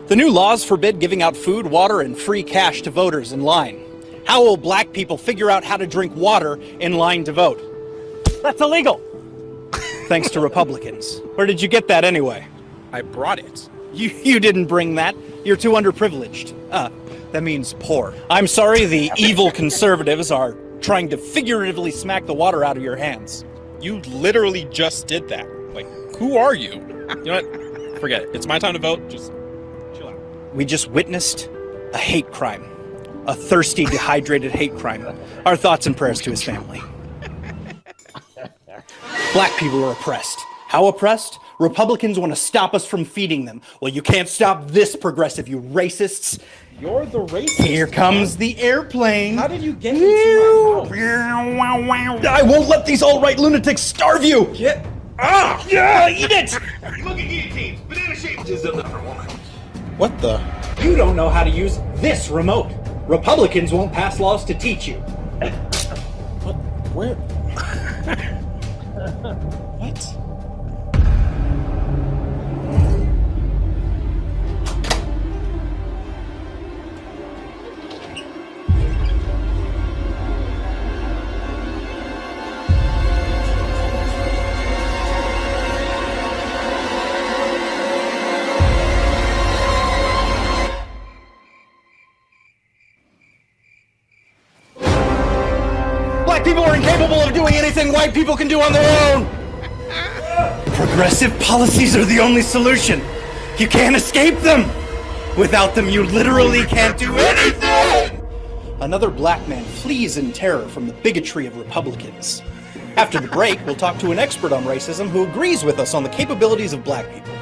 The new laws forbid giving out food, water, and free cash to voters in line. How will black people figure out how to drink water in line to vote? That's illegal. Thanks to Republicans. Where did you get that anyway? I brought it. You didn't bring that. You're too underprivileged. That means poor. I'm sorry, the evil conservatives are trying to figuratively smack the water out of your hands. You literally just did that. Like, who are you? You know what? Forget it. It's my time to vote. Just chill out. We just witnessed a hate crime. A thirsty, dehydrated hate crime. Our thoughts and prayers to his family. Black people are oppressed. How oppressed? Republicans want to stop us from feeding them. Well, you can't stop this progressive, you racists. You're the racist. Here comes the airplane. How did you get into my house? I won't let these alt-right lunatics starve you. Get Yeah, eat it. Look at guillotines. Banana shaped is enough for a woman. What the? You don't know how to use this remote. Republicans won't pass laws to teach you. What? Where? What? Black people are incapable of doing anything white people can do on their own. Progressive policies are the only solution. You can't escape them. Without them, you literally can't do anything. Another black man flees in terror from the bigotry of Republicans. After the break, we'll talk to an expert on racism who agrees with us on the capabilities of black people.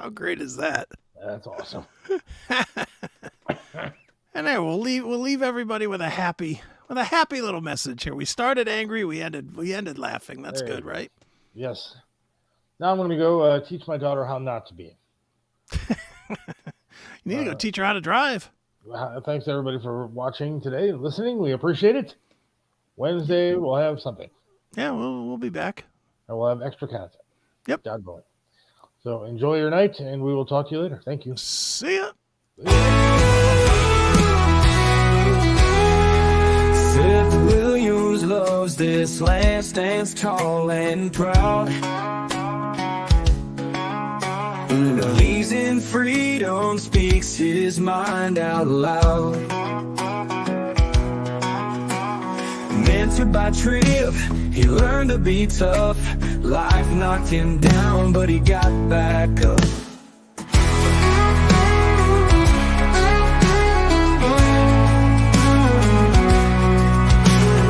How great is that? That's awesome. And there, we'll leave everybody with a happy little message here. We started angry, we ended laughing. That's good, right? Yes. Now I'm going to go teach my daughter how not to be. You need to go teach her how to drive. Thanks everybody for watching today and listening. We appreciate it. Wednesday we'll have something. Yeah, we'll be back. And we'll have extra content. Yep. God willing. So enjoy your night, and we will talk to you later. Thank you. See ya. Seth Williams loves this land, stands tall and proud. Believes in freedom, speaks his mind out loud. Mentored by Trip, he learned to be tough. Life knocked him down, but he got back up.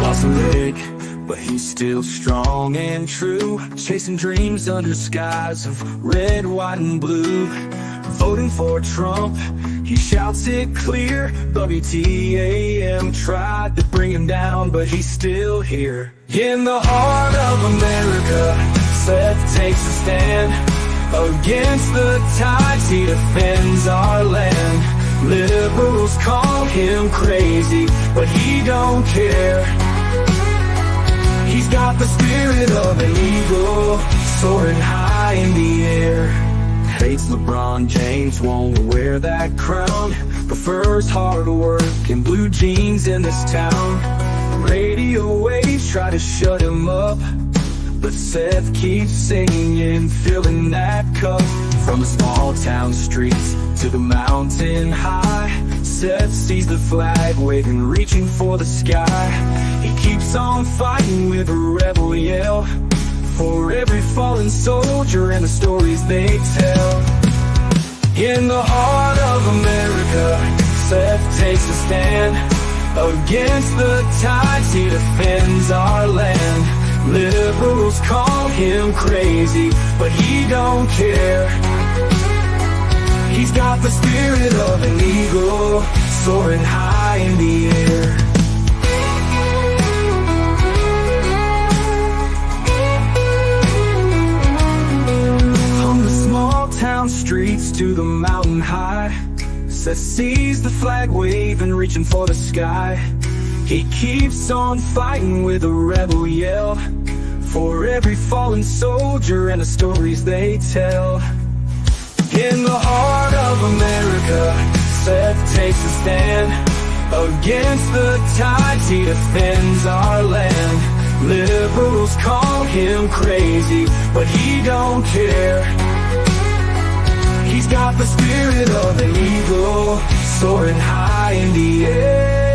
Lost a leg, but he's still strong and true. Chasing dreams under skies of red, white, and blue. Voting for Trump, he shouts it clear. WTAM tried to bring him down, but he's still here. In the heart of America, Seth takes a stand. Against the tides, he defends our land. Liberals call him crazy, but he don't care. He's got the spirit of an eagle, soaring high in the air. Hates LeBron James, won't wear that crown. Prefers hard work and blue jeans in this town. Radio waves try to shut him up, but Seth keeps singing, filling that cup. From the small town streets to the mountain high, Seth sees the flag waving, reaching for the sky. He keeps on fighting with a rebel yell, for every fallen soldier and the stories they tell. In the heart of America, Seth takes a stand. Against the tides, he defends our land. Liberals call him crazy, but he don't care. He's got the spirit of an eagle, soaring high in the air. From the small town streets to the mountain high, Seth sees the flag waving, reaching for the sky. He keeps on fighting with a rebel yell, for every fallen soldier and the stories they tell. In the heart of America, Seth takes a stand. Against the tides, he defends our land. Liberals call him crazy, but he don't care. He's got the spirit of an eagle, soaring high in the air.